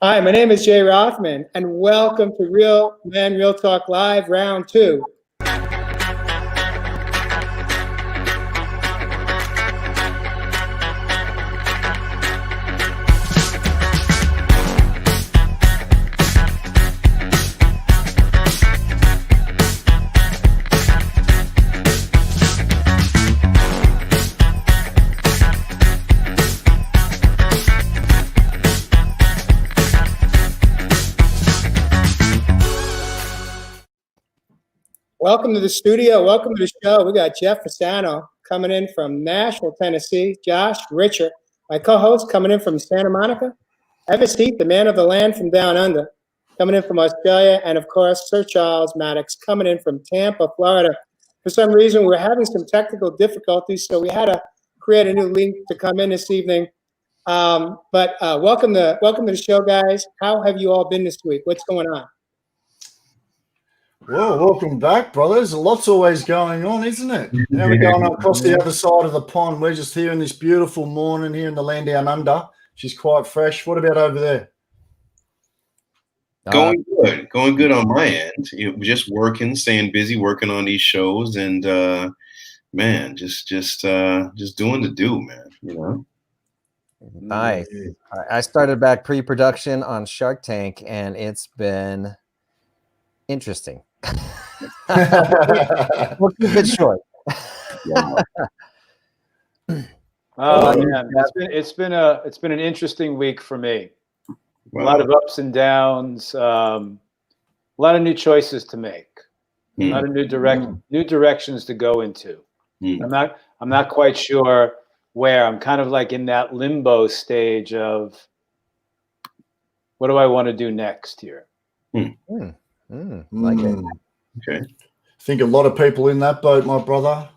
Hi, my name is Jay Rothman, and welcome to Real Men Real Talk Live Round 2. Welcome to the studio. Welcome to the show. We got Jeff Fasano coming in from Nashville, Tennessee. Josh Richard, my co-host, coming in from Santa Monica. Evis Heath, the man of the land from down under, coming in from Australia. And, of course, Sir Charles Maddox coming in from Tampa, Florida. For some reason, we're having some technical difficulties, so we had to create a new link to come in this evening. But welcome to the show, guys. How have you all been this week? What's going on? Well, welcome back, brothers. Lots always going on, isn't it? Now we're going across the other side of the pond. We're just here in this beautiful morning here in the land down under. She's quite fresh. What about over there? Going good on my end. Just working, staying busy, working on these shows, and man, just doing the do, man. You know. Nice. I started back pre-production on Shark Tank, and it's been interesting. We'll keep it short. Oh man, it's been an interesting week for me. Wow. A lot of ups and downs, a lot of new choices to make, a lot of new directions to go into. I'm not quite sure where. I'm kind of like in that limbo stage of what do I want to do next here. Like it. Okay. I think a lot of people in that boat, my brother.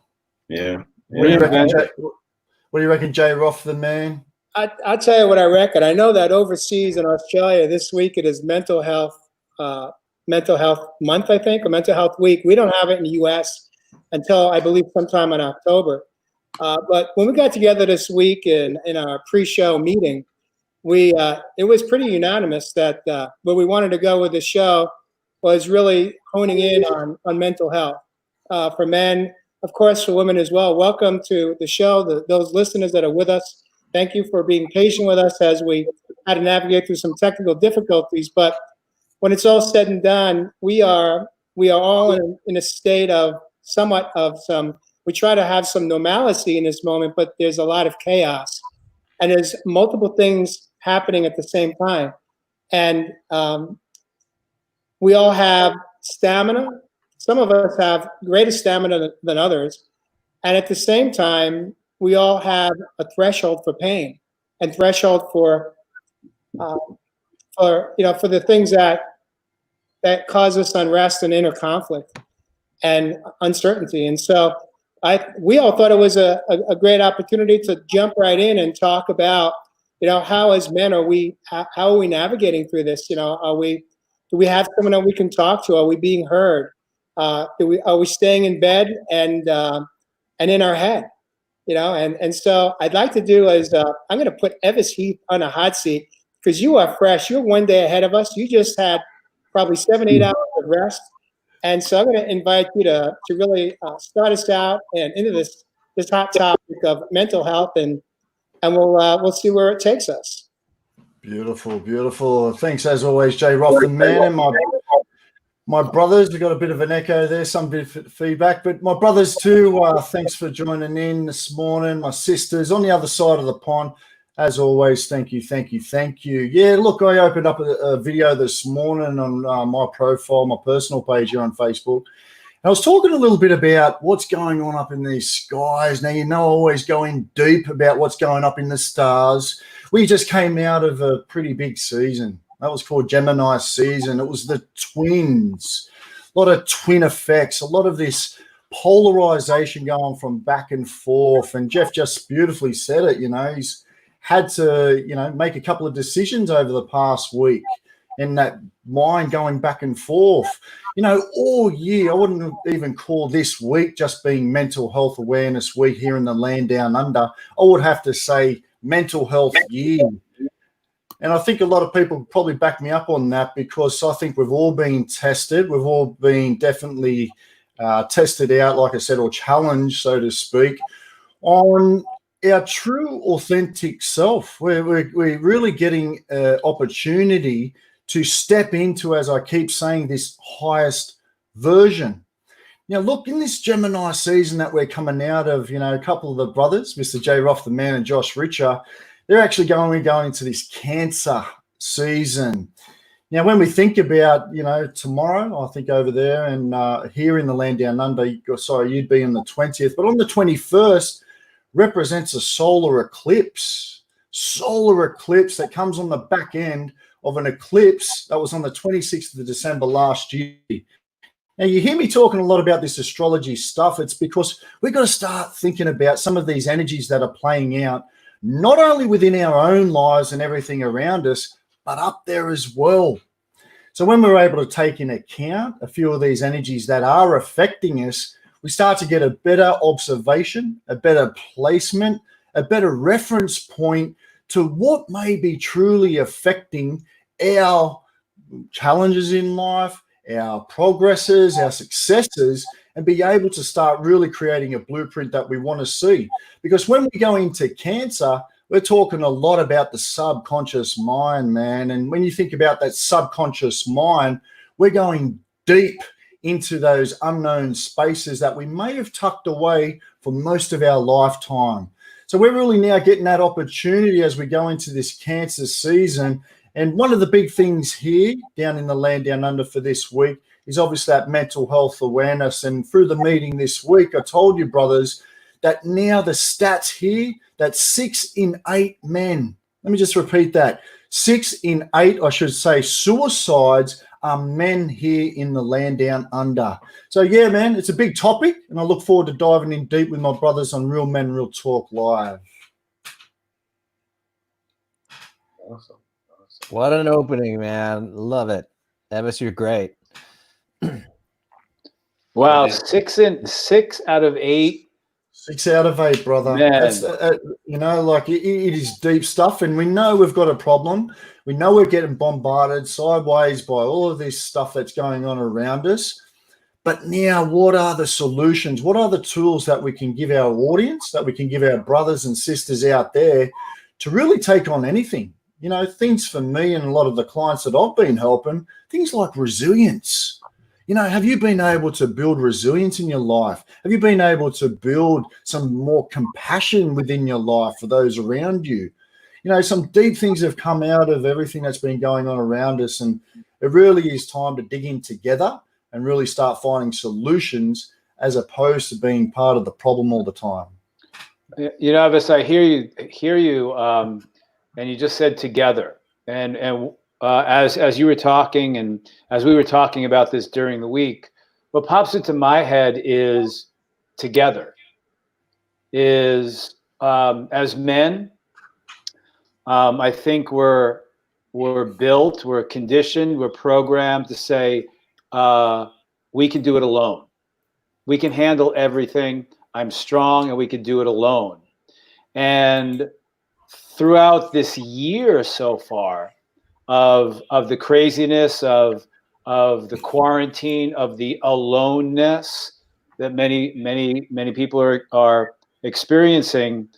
Yeah. What do you reckon, Jay Rothman, man? I'll tell you what I reckon. I know that overseas in Australia this week it is Mental Health Month, I think, or Mental Health Week. We don't have it in the U.S. until I believe sometime in October. But when we got together this week in our pre-show meeting, it was pretty unanimous that where we wanted to go with the show was really honing in on mental health for men, of course, for women as well. Welcome to the show, those listeners that are with us. Thank you for being patient with us as we had to navigate through some technical difficulties. But when it's all said and done, we are all in a state of we try to have some normalcy in this moment, but there's a lot of chaos. And there's multiple things happening at the same time. And we all have stamina. Some of us have greater stamina than others. And at the same time, we all have a threshold for pain and threshold for the things that cause us unrest and inner conflict and uncertainty. And so we all thought it was a great opportunity to jump right in and talk about, how as men how are we navigating through this? Do we have someone that we can talk to? Are we being heard? Are we staying in bed and in our head? And so I'd like to do is I'm going to put Evis Heath on a hot seat because you are fresh. You're one day ahead of us. You just had probably 7-8 hours of rest. And so I'm going to invite you to really start us out and into this hot topic of mental health, and we'll see where it takes us. Beautiful, beautiful. Thanks as always, Jay Rothman, man, and my brothers. We got a bit of an echo there, some bit of feedback, but my brothers too. Thanks for joining in this morning. My sisters on the other side of the pond. As always, thank you. Yeah, look, I opened up a video this morning on my profile, my personal page here on Facebook. And I was talking a little bit about what's going on up in these skies. Now, I always go in deep about what's going up in the stars. We just came out of a pretty big season. That was called Gemini season. It was the twins, a lot of twin effects, a lot of this polarization going from back and forth. And Jeff just beautifully said it, he's had to, make a couple of decisions over the past week, and that mind going back and forth. All year, I wouldn't even call this week just being Mental Health Awareness Week here in the land down under. I would have to say Mental Health Year. And I think a lot of people probably back me up on that, because I think we've all been tested. We've all been definitely tested out, like I said, or challenged, so to speak, on our true, authentic self. We're really getting an opportunity to step into, as I keep saying, this highest version. Now, look, in this Gemini season that we're coming out of, a couple of the brothers, Mr. J. Roth the Man and Josh Richer, they're actually going into this Cancer season. Now, when we think about, tomorrow, I think over there and here in the land down under, you'd be on the 20th, but on the 21st represents a solar eclipse that comes on the back end of an eclipse that was on the 26th of December last year. Now, you hear me talking a lot about this astrology stuff. It's because we've got to start thinking about some of these energies that are playing out, not only within our own lives and everything around us, but up there as well. So when we're able to take into account a few of these energies that are affecting us, we start to get a better observation, a better placement, a better reference point to what may be truly affecting our challenges in life, our progresses, our successes, and be able to start really creating a blueprint that we want to see. Because when we go into Cancer, we're talking a lot about the subconscious mind, man. And when you think about that subconscious mind, we're going deep into those unknown spaces that we may have tucked away for most of our lifetime. So we're really now getting that opportunity as we go into this Cancer season. And one of the big things here down in the land down under for this week is obviously that mental health awareness. And through the meeting this week, I told you, brothers, that now the stats here, that 6 in 8 men, let me just repeat that, 6 in 8, I should say, suicides are men here in the land down under. So yeah, man, it's a big topic, and I look forward to diving in deep with my brothers on Real Men Real Talk Live. Awesome. What an opening, man. Love it. Evis, you're great. Wow, 6 out of 8. 6 out of 8, brother. Man. That's, it is deep stuff, and we know we've got a problem. We know we're getting bombarded sideways by all of this stuff that's going on around us. But now, what are the solutions? What are the tools that we can give our audience, that we can give our brothers and sisters out there to really take on anything? Things for me and a lot of the clients that I've been helping, things like resilience. Have you been able to build resilience in your life? Have you been able to build some more compassion within your life for those around you? Some deep things have come out of everything that's been going on around us, and it really is time to dig in together and really start finding solutions as opposed to being part of the problem all the time. Avis, I hear you, and you just said together, and as you were talking, and as we were talking about this during the week, what pops into my head is together. Is as men, I think we're built, we're conditioned, we're programmed to say we can do it alone. We can handle everything. I'm strong, and we can do it alone. And throughout this year so far, of the craziness of the quarantine, of the aloneness that many people are experiencing,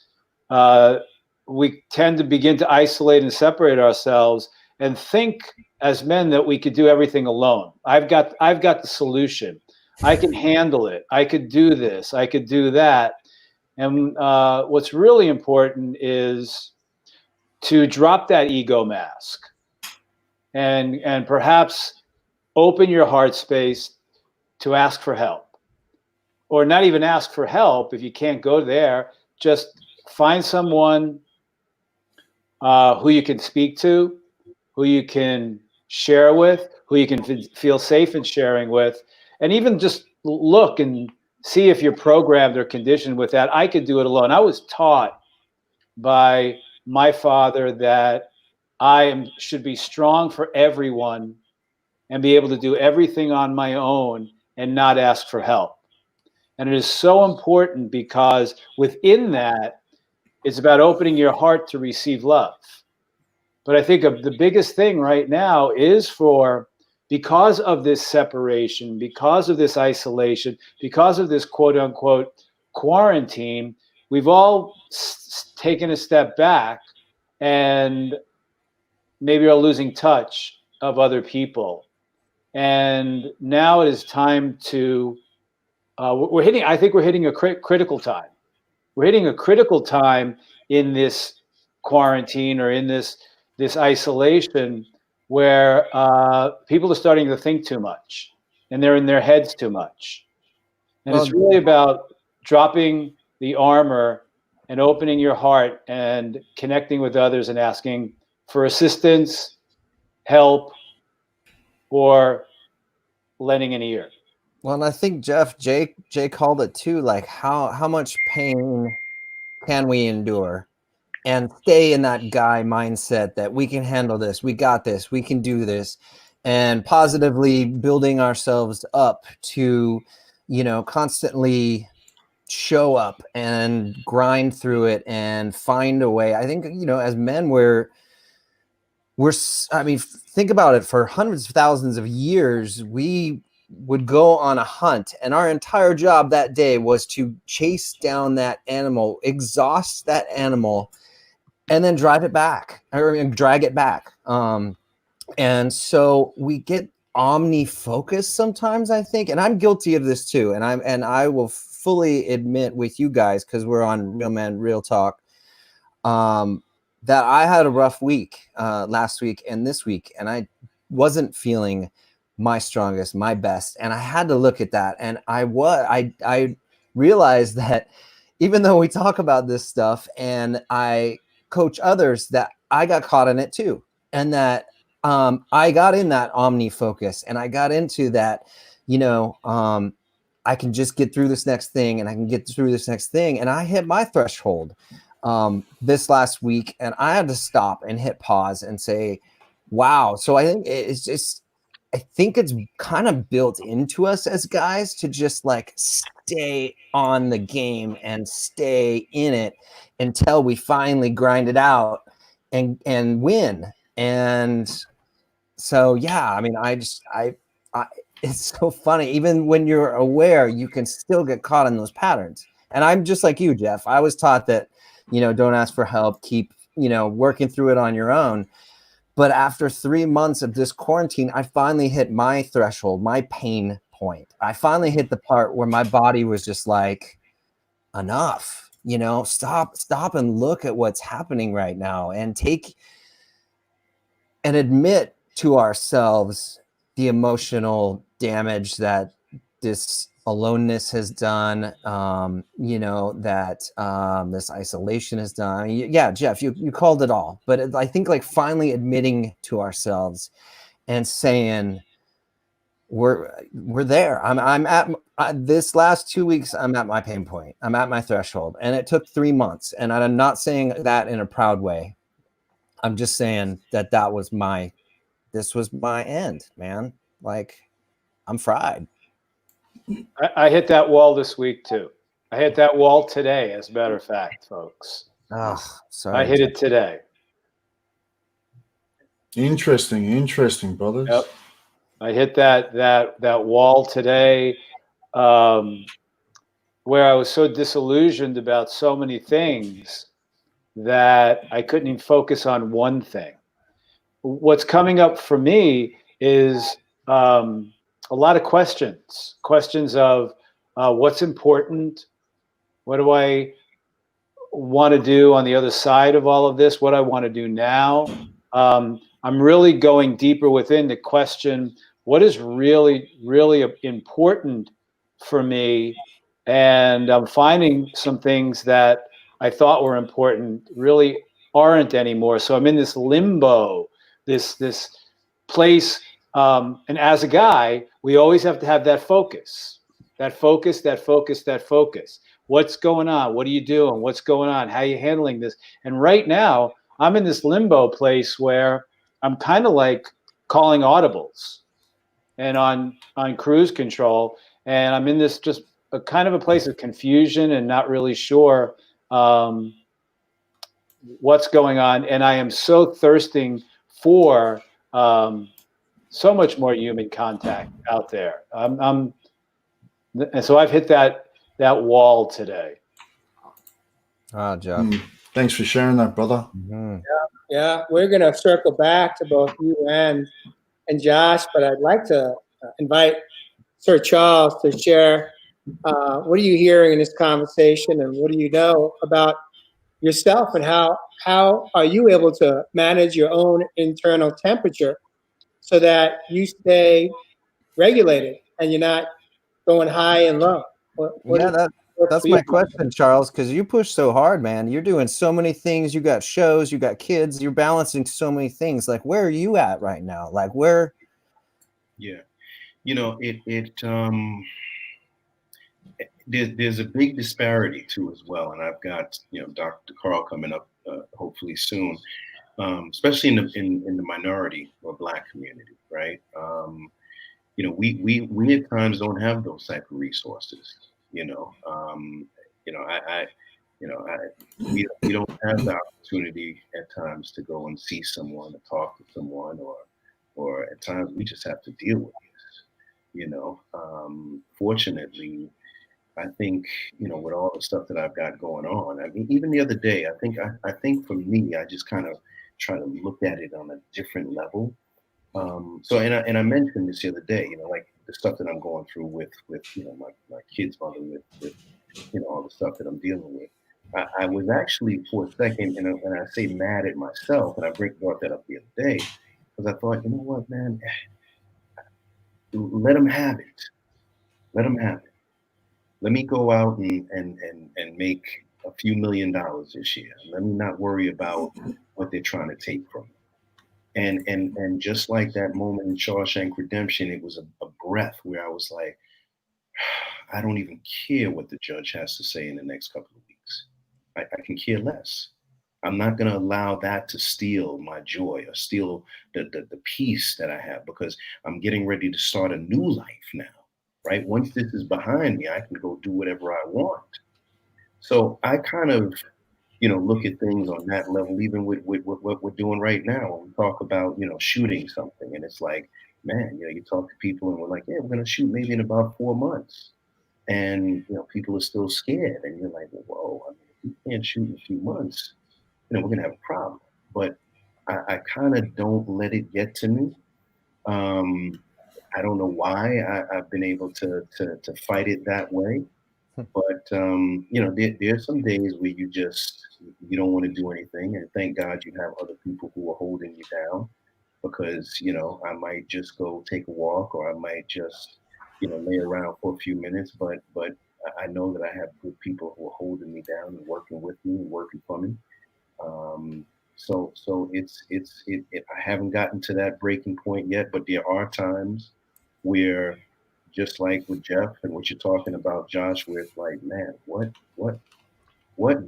we tend to begin to isolate and separate ourselves and think as men that we could do everything alone. I've got the solution. I can handle it. I could do this. I could do that. And what's really important is to drop that ego mask and perhaps open your heart space to ask for help, or not even ask for help. If you can't go there, just find someone who you can speak to, who you can share with, who you can feel safe in sharing with, and even just look and see if you're programmed or conditioned with that. I could do it alone. I was taught by my father that I should be strong for everyone and be able to do everything on my own and not ask for help. And it is so important, because within that, it's about opening your heart to receive love. But I think the biggest thing right now is because of this separation, because of this isolation, because of this quote unquote quarantine, we've all taken a step back and maybe are losing touch of other people. And now it is time to, I think we're hitting a critical time. We're hitting a critical time in this quarantine or in this isolation where people are starting to think too much and they're in their heads too much. And it's really about dropping the armor and opening your heart and connecting with others and asking for assistance, help, or lending an ear. Well, and I think Jay called it too, like how much pain can we endure and stay in that guy mindset that we can handle this, we got this, we can do this, and positively building ourselves up to, constantly show up and grind through it and find a way. I think, as men, think about it. For hundreds of thousands of years, we would go on a hunt, and our entire job that day was to chase down that animal, exhaust that animal, and then drag it back. And so we get omni-focused sometimes, I think, and I'm guilty of this too. And I will fully admit with you guys, because we're on Real Men Real Talk, that I had a rough week last week and this week, and I wasn't feeling my strongest, my best, and I had to look at that. And I realized that even though we talk about this stuff and I coach others, that I got caught in it too, and that I got in that omni focus, and I got into that, I can just get through this next thing, and I can get through this next thing, and I hit my threshold this last week, and I had to stop and hit pause and say, wow. So I think it's kind of built into us as guys to just like stay on the game and stay in it until we finally grind it out and win. And so, yeah, I mean, it's so funny. Even when you're aware, you can still get caught in those patterns. And I'm just like you, Jeff. I was taught that, don't ask for help, keep, working through it on your own. But after 3 months of this quarantine, I finally hit my threshold, my pain point. I finally hit the part where my body was just like, enough, stop and look at what's happening right now and take and admit to ourselves the emotional damage that this aloneness has done, that this isolation has done. Yeah, Jeff, you called it all. But I think like finally admitting to ourselves and saying, we're there. I'm at this last 2 weeks, I'm at my pain point. I'm at my threshold. And it took 3 months. And I'm not saying that in a proud way. I'm just saying that this was my end, man. Like, I'm fried. I hit that wall this week too. I hit that wall today, as a matter of fact, folks. Oh, sorry. I hit it today. Interesting, brothers. Yep. I hit that wall today, where I was so disillusioned about so many things that I couldn't even focus on one thing. What's coming up for me is a lot of questions of what's important, what do I want to do on the other side of all of this, what I want to do now. I'm really going deeper within to question what is really, really important for me. And I'm finding some things that I thought were important really aren't anymore. So I'm in this limbo, this place. And as a guy, we always have to have that focus. What's going on? What are you doing? What's going on? How are you handling this? And right now, I'm in this limbo place where I'm kind of like calling audibles and on cruise control. And I'm in this just a kind of a place of confusion and not really sure what's going on, and I am so thirsting for so much more human contact out there. And so I've hit that wall today. Jeff. Thanks for sharing that, brother. Mm-hmm. Yeah, we're going to circle back to both you and Josh, but I'd like to invite Sir Charles to share what are you hearing in this conversation, and what do you know about yourself, and how are you able to manage your own internal temperature so that you stay regulated and you're not going high and low? That's my question, Charles, because you push so hard, man. You're doing so many things. You got shows, you got kids, you're balancing so many things. Like, where are you at right now? Like, where? Yeah, there's a big disparity too as well, and I've got Dr. Carl coming up hopefully soon, especially in the minority or Black community, right? We at times don't have those type of resources. We don't have the opportunity at times to go and see someone, to talk to someone, or at times we just have to deal with this. Fortunately, I think with all the stuff that I've got going on, I mean, even the other day, I think for me, I just kind of try to look at it on a different level. And I mentioned this the other day, like the stuff that I'm going through with my kid's mother, with all the stuff that I'm dealing with. I was actually for a second, and I say mad at myself, and I brought that up the other day, because I thought, you know what, man, let them have it. Let them have it. Let me go out and make a few $1 million this year. Let me not worry about what they're trying to take from me. And just like that moment in Shawshank Redemption, it was a breath where I was like, I don't even care what the judge has to say in the next couple of weeks. I can care less. I'm not going to allow that to steal my joy or steal the peace that I have, because I'm getting ready to start a new life now, right? Once this is behind me, I can go do whatever I want. So I kind of look at things on that level, even with what we're doing right now. When we talk about, shooting something, and it's like, man, you talk to people and we're like, yeah, we're going to shoot maybe in about 4 months. And, people are still scared. And you're like, whoa, I mean, if we can't shoot in a few months, we're going to have a problem. But I kind of don't let it get to me. I don't know why I've been able to fight it that way. But, there's some days where you don't want to do anything. And thank God you have other people who are holding you down, because, I might just go take a walk, or I might just, lay around for a few minutes. But I know that I have good people who are holding me down and working with me and working for me. So I haven't gotten to that breaking point yet, but there are times where, just like with Jeff and what you're talking about, Josh, where it's like, man, what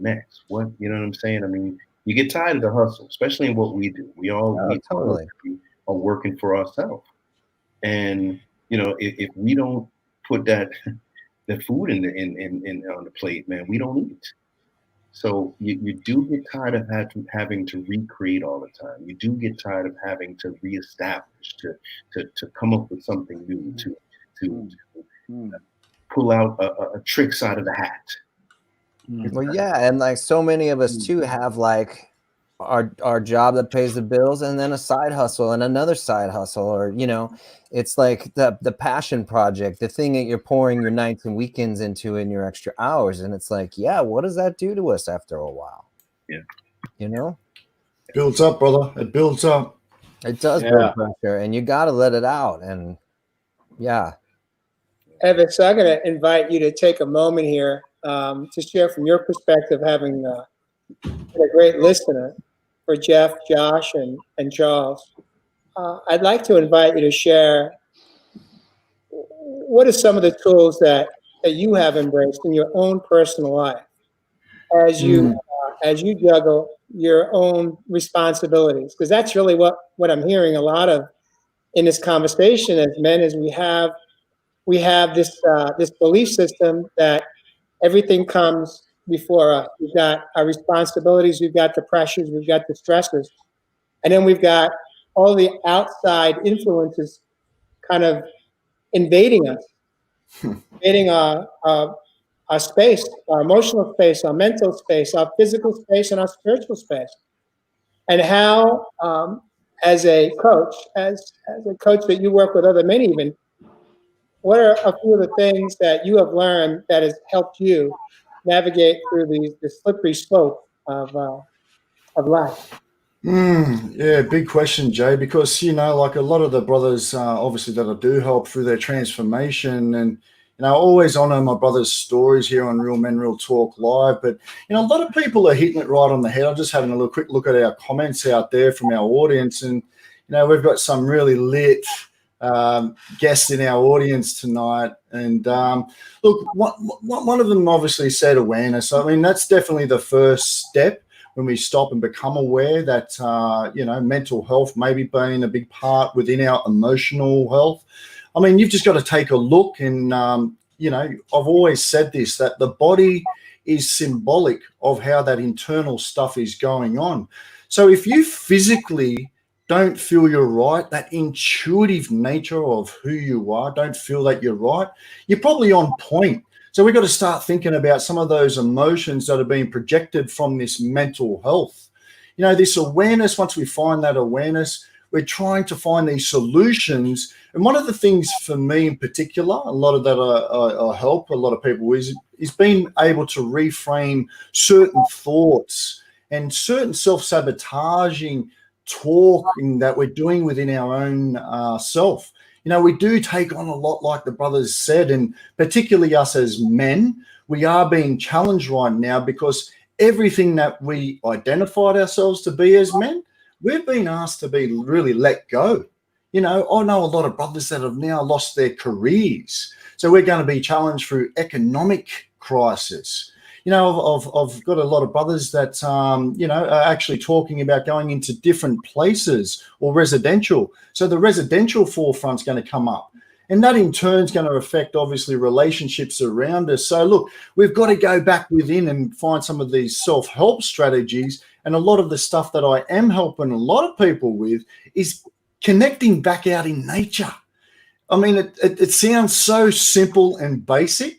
next? What, you know what I'm saying? I mean, you get tired of the hustle, especially in what we do. We Totally are working for ourselves. And, if we don't put that food in on the plate, man, we don't eat. So you do get tired of having to recreate all the time. You do get tired of having to reestablish, to come up with something new, to pull out a tricks out of the hat. Well, yeah, and like so many of us too have like our job that pays the bills, and then a side hustle and another side hustle, or it's like the passion project, the thing that you're pouring your nights and weekends into in your extra hours, and it's like, yeah, what does that do to us after a while? Yeah, builds up, brother. It builds up. It does build pressure, and you got to let it out. And Evan, so I'm going to invite you to take a moment here to share from your perspective, having been a great listener for Jeff, Josh, and Charles. I'd like to invite you to share what are some of the tools that you have embraced in your own personal life as you juggle your own responsibilities, because that's really what I'm hearing a lot of in this conversation as men, is we have this belief system that everything comes before us. We've got our responsibilities, we've got the pressures, we've got the stresses, and then we've got all the outside influences kind of invading us, invading our space, our emotional space, our mental space, our physical space, and our spiritual space. And how, as a coach that you work with other men even, what are a few of the things that you have learned that has helped you navigate through the slippery slope of life? Yeah, big question, Jay, because, like a lot of the brothers, obviously, that I do help through their transformation, and, I always honor my brother's stories here on Real Men, Real Talk Live. But, a lot of people are hitting it right on the head. I'm just having a little quick look at our comments out there from our audience. And, we've got some really lit guests in our audience tonight. And look, one of them obviously said awareness. I mean, that's definitely the first step when we stop and become aware that, mental health maybe being a big part within our emotional health. I mean, you've just got to take a look and, I've always said this, that the body is symbolic of how that internal stuff is going on. So if you physically don't feel you're right, that intuitive nature of who you are, don't feel that you're right, you're probably on point. So we've got to start thinking about some of those emotions that are being projected from this mental health. This awareness, once we find that awareness, we're trying to find these solutions. And one of the things for me in particular, a lot of that I help a lot of people is being able to reframe certain thoughts and certain self-sabotaging talking that we're doing within our own self. We do take on a lot, like the brothers said, and particularly us as men, we are being challenged right now because everything that we identified ourselves to be as men, we've been asked to be really let go. I know a lot of brothers that have now lost their careers. So we're going to be challenged through economic crisis. I've got a lot of brothers that, are actually talking about going into different places or residential. So the residential forefront's going to come up. And that in turn is going to affect, obviously, relationships around us. So, look, we've got to go back within and find some of these self-help strategies. And a lot of the stuff that I am helping a lot of people with is connecting back out in nature. I mean, it sounds so simple and basic,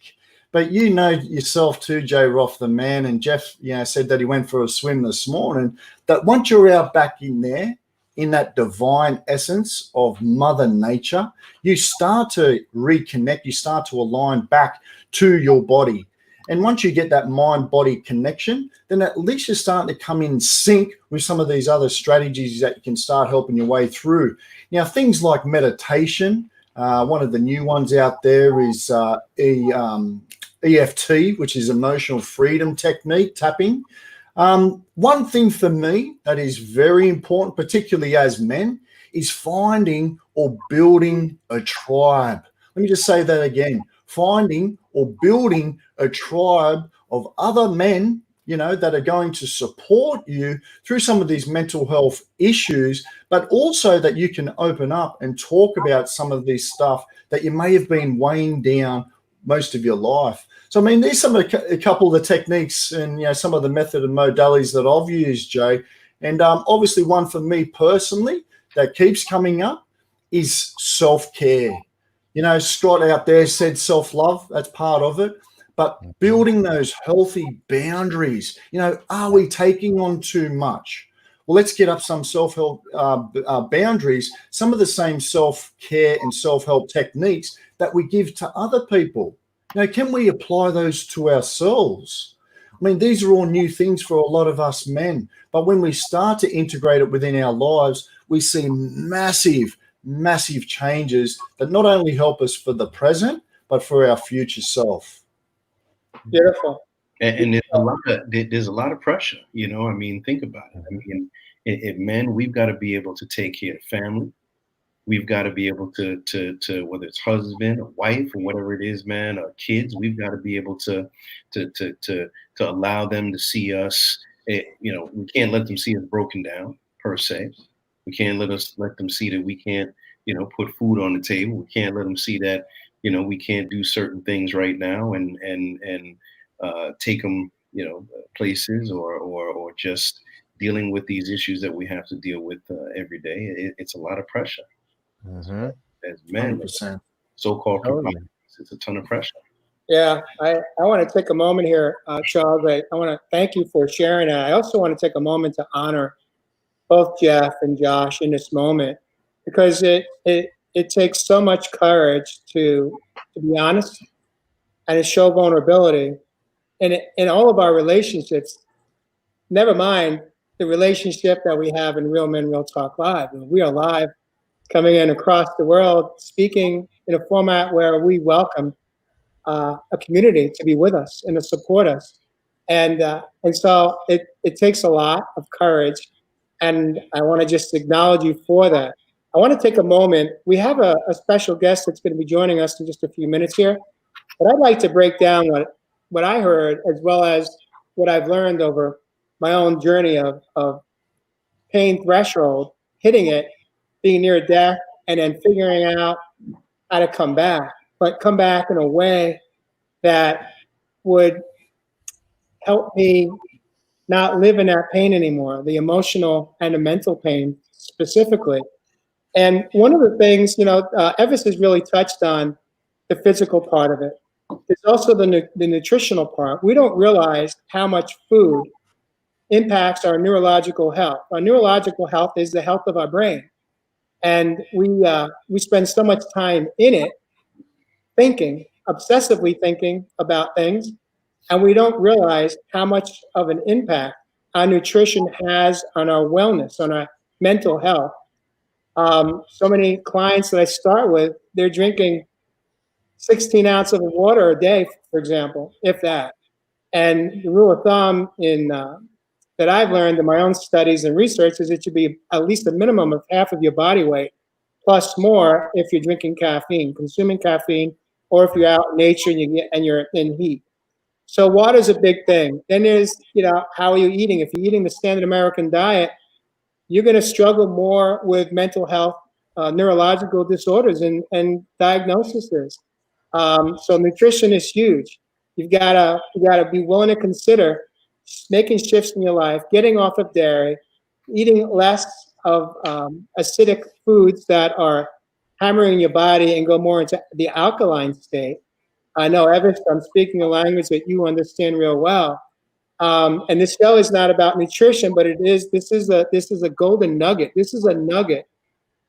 but yourself too, Jay Roth, the man, and Jeff, said that he went for a swim this morning, that once you're out back in there, in that divine essence of Mother Nature, you start to reconnect, you start to align back to your body. And once you get that mind-body connection, then at least you're starting to come in sync with some of these other strategies that you can start helping your way through. Now, things like meditation, one of the new ones out there is EFT, which is emotional freedom technique, tapping. One thing for me that is very important, particularly as men, is finding or building a tribe. Let me just say that again. Finding or building a tribe of other men, that are going to support you through some of these mental health issues, but also that you can open up and talk about some of this stuff that you may have been weighing down most of your life. So, I mean, there's a couple of the techniques and, some of the method and modalities that I've used, Jay. And obviously one for me personally that keeps coming up is self-care. Scott out there said self-love, that's part of it. But building those healthy boundaries, are we taking on too much? Well, let's get up some self-help boundaries, some of the same self-care and self-help techniques that we give to other people. Can we apply those to ourselves? I mean, these are all new things for a lot of us men. But when we start to integrate it within our lives, we see massive, massive changes that not only help us for the present, but for our future self. Beautiful. And there's a lot of pressure, I mean, think about it. I mean, men, we've got to be able to take care of family. We've got to be able to whether it's husband or wife or whatever it is, man, or kids, we've got to be able to allow them to see us. We can't let them see us broken down per se. We can't let them see that we can't, put food on the table. We can't let them see that, we can't do certain things right now and take them places or just dealing with these issues that we have to deal with every day. It's a lot of pressure. As men, 100%. so-called Totally. providers, it's a ton of pressure. Yeah, I want to take a moment here, Charles. I want to thank you for sharing that. I also want to take a moment to honor both Jeff and Josh in this moment, because it takes so much courage to be honest and to show vulnerability in all of our relationships. Never mind the relationship that we have in Real Men Real Talk Live. We are live, coming in across the world, speaking in a format where we welcome a community to be with us and to support us. And so it takes a lot of courage, and I want to just acknowledge you for that. I want to take a moment. We have a special guest that's going to be joining us in just a few minutes here, but I'd like to break down what I heard, as well as what I've learned over my own journey of pain threshold, hitting it, being near death, and then figuring out how to come back, but come back in a way that would help me not live in that pain anymore, the emotional and the mental pain specifically. And one of the things, Evis has really touched on the physical part of it. There's also the nutritional part. We don't realize how much food impacts our neurological health. Our neurological health is the health of our brain. And we spend so much time in it thinking, obsessively thinking about things, and we don't realize how much of an impact our nutrition has on our wellness, on our mental health. So many clients that I start with, they're drinking 16 ounces of water a day, for example, if that. And the rule of thumb that I've learned in my own studies and research is it should be at least a minimum of half of your body weight, plus more if you're drinking caffeine, consuming caffeine, or if you're out in nature and you're in heat. So water's a big thing. Then there's, how are you eating? If you're eating the standard American diet, you're going to struggle more with mental health, neurological disorders and diagnoses. So nutrition is huge. You gotta be willing to consider making shifts in your life, getting off of dairy, eating less of acidic foods that are hammering your body and go more into the alkaline state. I know, Evis, I'm speaking a language that you understand real well. And this show is not about nutrition, but this is a golden nugget. This is a nugget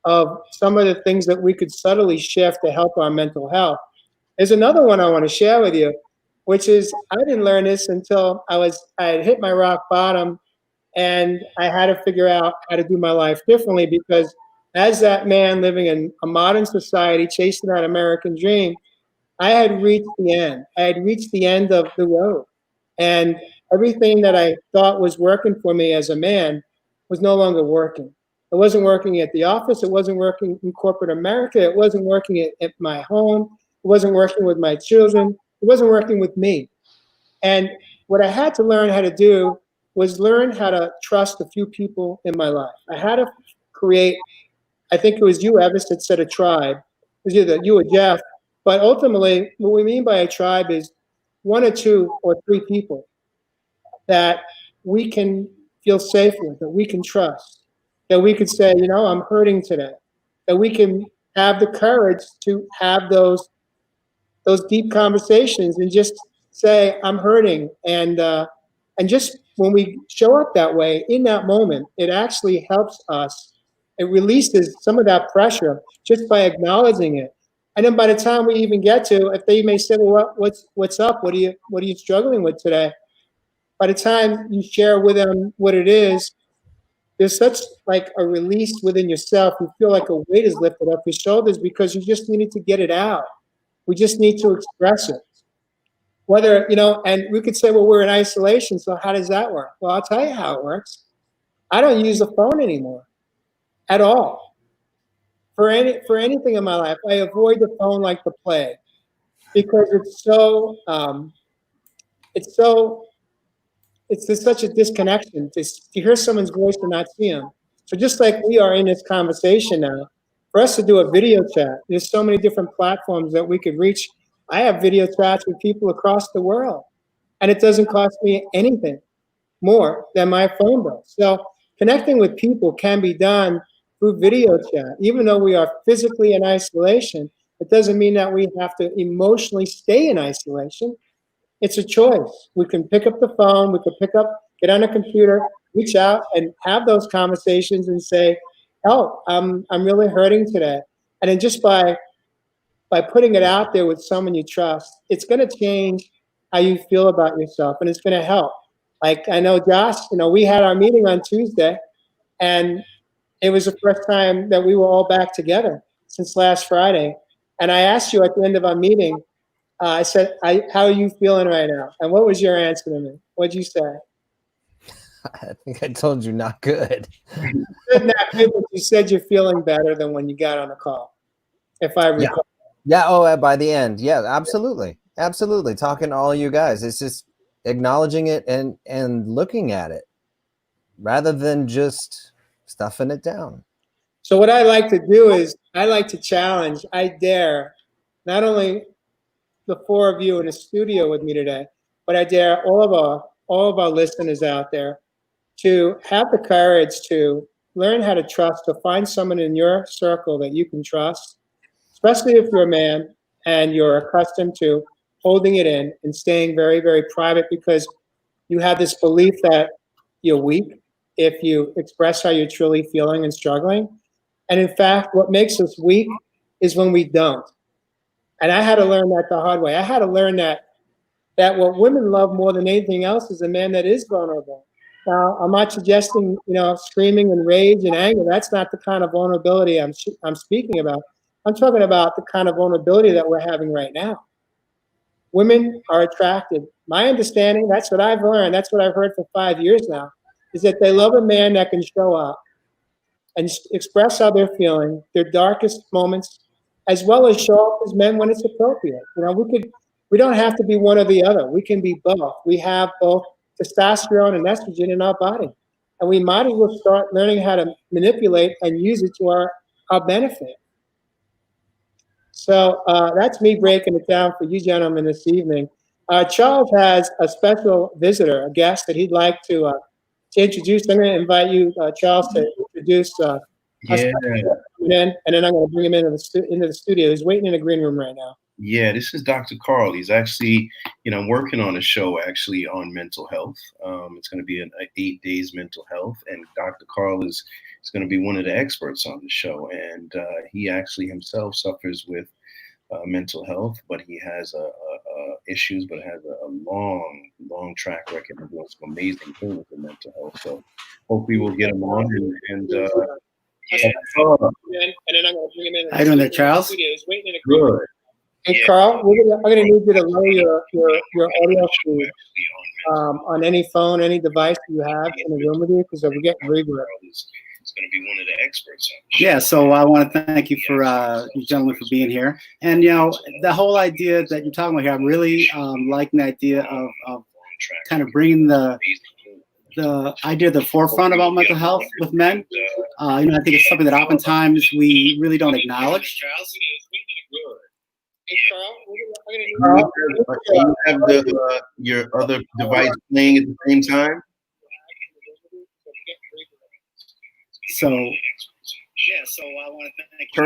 of some of the things that we could subtly shift to help our mental health. There's another one I want to share with you, which is I didn't learn this until I had hit my rock bottom, and I had to figure out how to do my life differently, because as that man living in a modern society, chasing that American dream, I had reached the end. I had reached the end of the road. And everything that I thought was working for me as a man was no longer working. It wasn't working at the office. It wasn't working in corporate America. It wasn't working at my home. It wasn't working with my children. It wasn't working with me. And what I had to learn how to do was learn how to trust a few people in my life. I had to create, I think it was you, Evis, that said a tribe. It was either you or Jeff. But ultimately, what we mean by a tribe is 1 or 2 or 3 people that we can feel safe with, that we can trust, that we could say, I'm hurting today, that we can have the courage to have those deep conversations and just say, I'm hurting. And just when we show up that way in that moment, it actually helps us. It releases some of that pressure just by acknowledging it. And then by the time we even get to, if they may say, well, what's up? What are you struggling with today? By the time you share with them what it is, there's such like a release within yourself. You feel like a weight is lifted off your shoulders because you just needed to get it out. We just need to express it. Whether, and we could say, well, we're in isolation, so how does that work? Well, I'll tell you how it works. I don't use the phone anymore at all. For anything in my life, I avoid the phone like the plague, because it's just such a disconnection to hear someone's voice and not see them. So just like we are in this conversation now, for us to do a video chat, there's so many different platforms that we could reach. I have video chats with people across the world. and it doesn't cost me anything more than my phone bill. So connecting with people can be done through video chat. Even though we are physically in isolation, it doesn't mean that we have to emotionally stay in isolation. It's a choice. We can pick up the phone, we can get on a computer, reach out and have those conversations and say, oh, I'm really hurting today. And then just by putting it out there with someone you trust, it's going to change how you feel about yourself, and it's going to help. Like I know Josh, we had our meeting on Tuesday, and it was the first time that we were all back together since last Friday. And I asked you at the end of our meeting, I said, how are you feeling right now? And what was your answer to me? What'd you say? I think I told you not good. You said not good, but you said you're feeling better than when you got on the call, if I recall. Yeah. Oh, by the end. Yeah, absolutely. Absolutely. Talking to all you guys. It's just acknowledging it and looking at it rather than just stuffing it down. So what I like to do is I like to challenge, I dare not only the four of you in the studio with me today, but I dare all of our listeners out there to have the courage to learn how to trust, to find someone in your circle that you can trust, especially if you're a man and you're accustomed to holding it in and staying very, very private because you have this belief that you're weak if you express how you're truly feeling and struggling. And in fact, what makes us weak is when we don't. And I had to learn that the hard way. I had to learn that what women love more than anything else is a man that is vulnerable. Now, I'm not suggesting, screaming and rage and anger. That's not the kind of vulnerability I'm speaking about. I'm talking about the kind of vulnerability that we're having right now. Women are attracted. My understanding, that's what I've learned, that's what I've heard for 5 years now, is that they love a man that can show up and express how they're feeling, their darkest moments, as well as show up as men when it's appropriate. We don't have to be one or the other. We can be both. We have both testosterone and estrogen in our body. And we might as well start learning how to manipulate and use it to our benefit. So that's me breaking it down for you gentlemen this evening. Charles has a special visitor, a guest that he'd like to introduce. I'm going to invite you, Charles, to introduce us. And then I'm going to bring him into the studio. He's waiting in the green room right now. Yeah, this is Dr. Carl. He's actually, I'm working on a show actually on mental health. It's going to be an 8 days mental health, and Dr. Carl is going to be one of the experts on the show. And he actually himself suffers with mental health, but he has issues, but has a long track record of doing some amazing things with mental health. So hopefully we'll get him on and then I'm going to bring him in. How you doing there, Charles? Good. Hey, Carl, I'm going to need you to lower your audio feed on any phone, any device you have in the room with you, because we're getting reverb. It's going to be one of the experts. Yeah, so I want to thank you for you gentlemen for being here. And the whole idea that you're talking about here, I'm really liking the idea of kind of bringing the idea to the forefront about mental health with men. I think it's something that oftentimes we really don't acknowledge. Carl, you have your other device playing at the same time? So I want to thank you.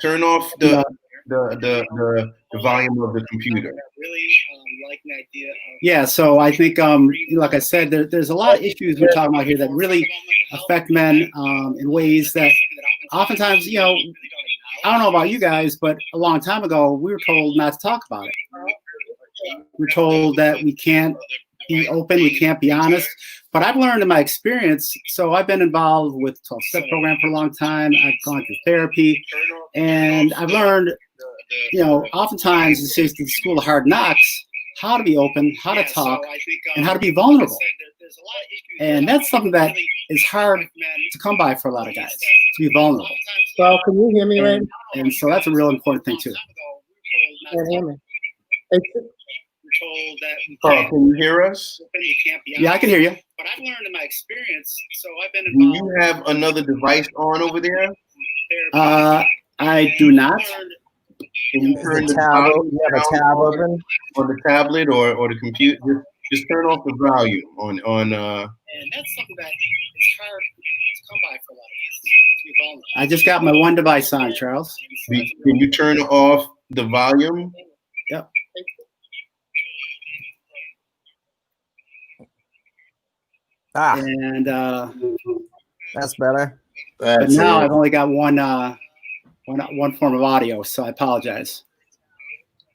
Turn off the volume of the computer. Yeah, so I think like I said, there's a lot of issues we're talking about here that really affect men in ways that oftentimes, I don't know about you guys, but a long time ago we were told not to talk about it. We're told that we can't be open, we can't be honest. But I've learned in my experience, so I've been involved with 12-step program for a long time. I've gone through therapy, and I've learned, oftentimes it's the school of hard knocks, how to be open, how to talk, and how to be vulnerable. And that's something that is hard to come by for a lot of guys, to be vulnerable. Well, can you hear me right now? And so that's a real important thing too. Can't hear me. Carl, can you hear us? Yeah, I can hear you. But I've learned in my experience, so I've been Do involved. you have another device on over there? I do not. Can you turn the You have a tab open? on the tablet or the computer? Just turn off the volume on. And that's something that is hard to come by for a lot of us. I just got my one device on, Charles. Can you turn off the volume? Yep. And that's better. But now I've only got one form of audio, so I apologize.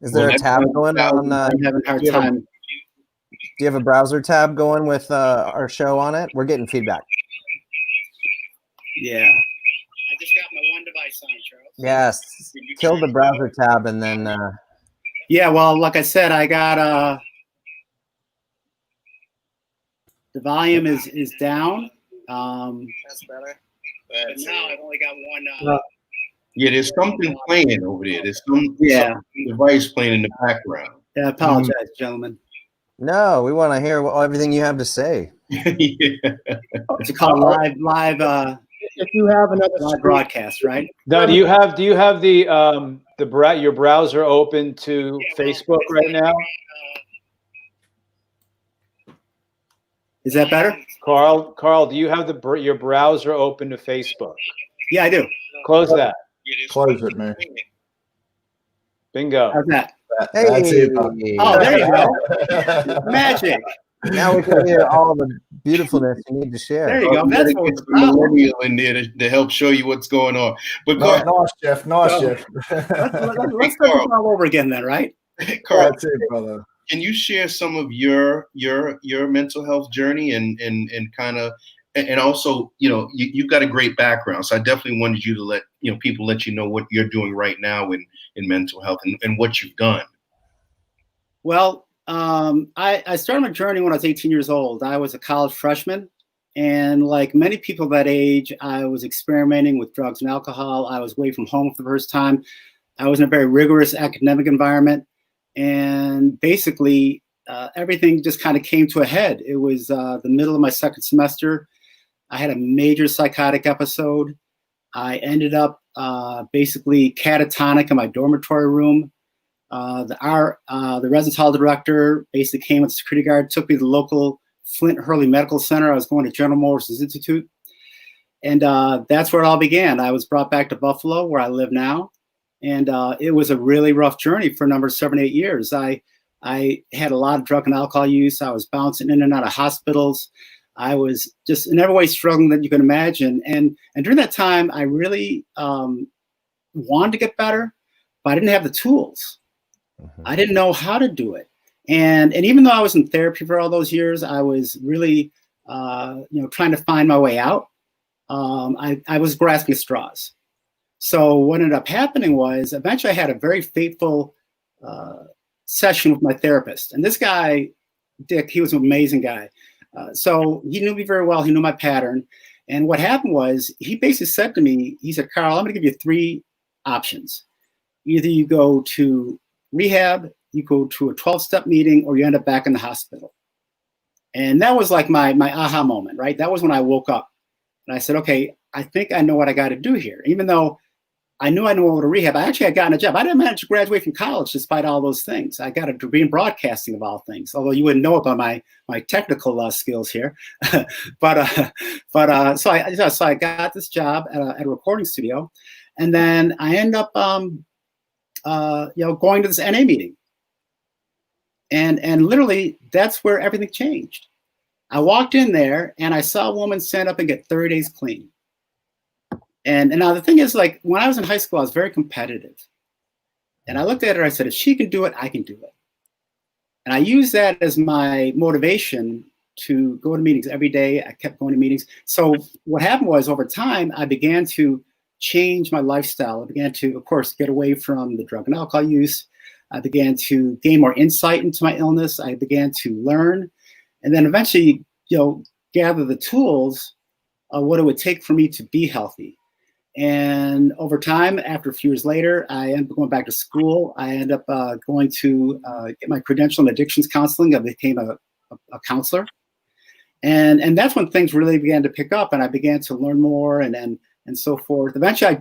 Is there a tab going on? I'm having a hard time. Do you have a browser tab going with our show on it? We're getting feedback. Yeah. I just got my one device on, Charles. Yes. Kill the browser tab and then. Yeah, well, like I said, I got the volume is down. That's better. But now I've only got one. Yeah, there's something playing over there. There's some device playing in the background. Yeah, I apologize, gentlemen. No, we want to hear everything you have to say. Yeah. It's called live. If you have another live broadcast, right? Now, do you have your browser open to Facebook right now? Is that better? Carl, do you have your browser open to Facebook? Yeah, I do. Close that. Close it, man. Bingo. How's that? Hey. That's it. Oh, there you go. Magic. Now we can hear all the beautifulness you need to share. There you go. That's what it's millennial in there to help show you what's going on. But nice, Jeff. Nice, Jeff. Let's start this all over again, then, right? Carl, that's it, brother. Can you share some of your mental health journey and kind of, and also, you've got a great background, so I definitely wanted you to let people let you know what you're doing right now in mental health and what you've done. Well, I started my journey when I was 18 years old. I was a college freshman, and like many people that age, I was experimenting with drugs and alcohol. I was away from home for the first time. I was in a very rigorous academic environment, and basically everything just kind of came to a head. It was the middle of my second semester. I had a major psychotic episode. I ended up basically catatonic in my dormitory room. The residence hall director basically came with a security guard, took me to the local Flint Hurley Medical Center. I was going to General Motors Institute. And that's where it all began. I was brought back to Buffalo, where I live now. And it was a really rough journey for a number of 7 to 8 years. I had a lot of drug and alcohol use. I was bouncing in and out of hospitals. I was just in every way struggling that you can imagine. And during that time, I really wanted to get better, but I didn't have the tools. I didn't know how to do it. And even though I was in therapy for all those years, I was really, trying to find my way out. I was grasping at straws. So what ended up happening was eventually I had a very fateful session with my therapist. And this guy, Dick, he was an amazing guy. So he knew me very well. He knew my pattern. And what happened was he basically said to me, he said, Carl, I'm going to give you 3 options. Either you go to rehab, you go to a 12-step meeting, or you end up back in the hospital. And that was like my aha moment, right? That was when I woke up. And I said, okay, I think I know what I got to do here. Even though I knew I knew what to rehab, I actually had gotten a job. I didn't manage to graduate from college despite all those things. I got a degree in broadcasting of all things, although you wouldn't know about my technical skills here. So I got this job at a recording studio, and then I end up going to this NA meeting. And literally that's where everything changed. I walked in there and I saw a woman stand up and get 30 days clean. And now the thing is, like, when I was in high school, I was very competitive. And I looked at her, I said, if she can do it, I can do it. And I used that as my motivation to go to meetings every day. I kept going to meetings. So what happened was, over time, I began to change my lifestyle. I began to, of course, get away from the drug and alcohol use. I began to gain more insight into my illness. I began to learn, and then eventually, gather the tools of what it would take for me to be healthy. And over time, after a few years later, I ended up going back to school. I ended up going to get my credential in addictions counseling. I became a counselor. And that's when things really began to pick up, and I began to learn more and so forth. Eventually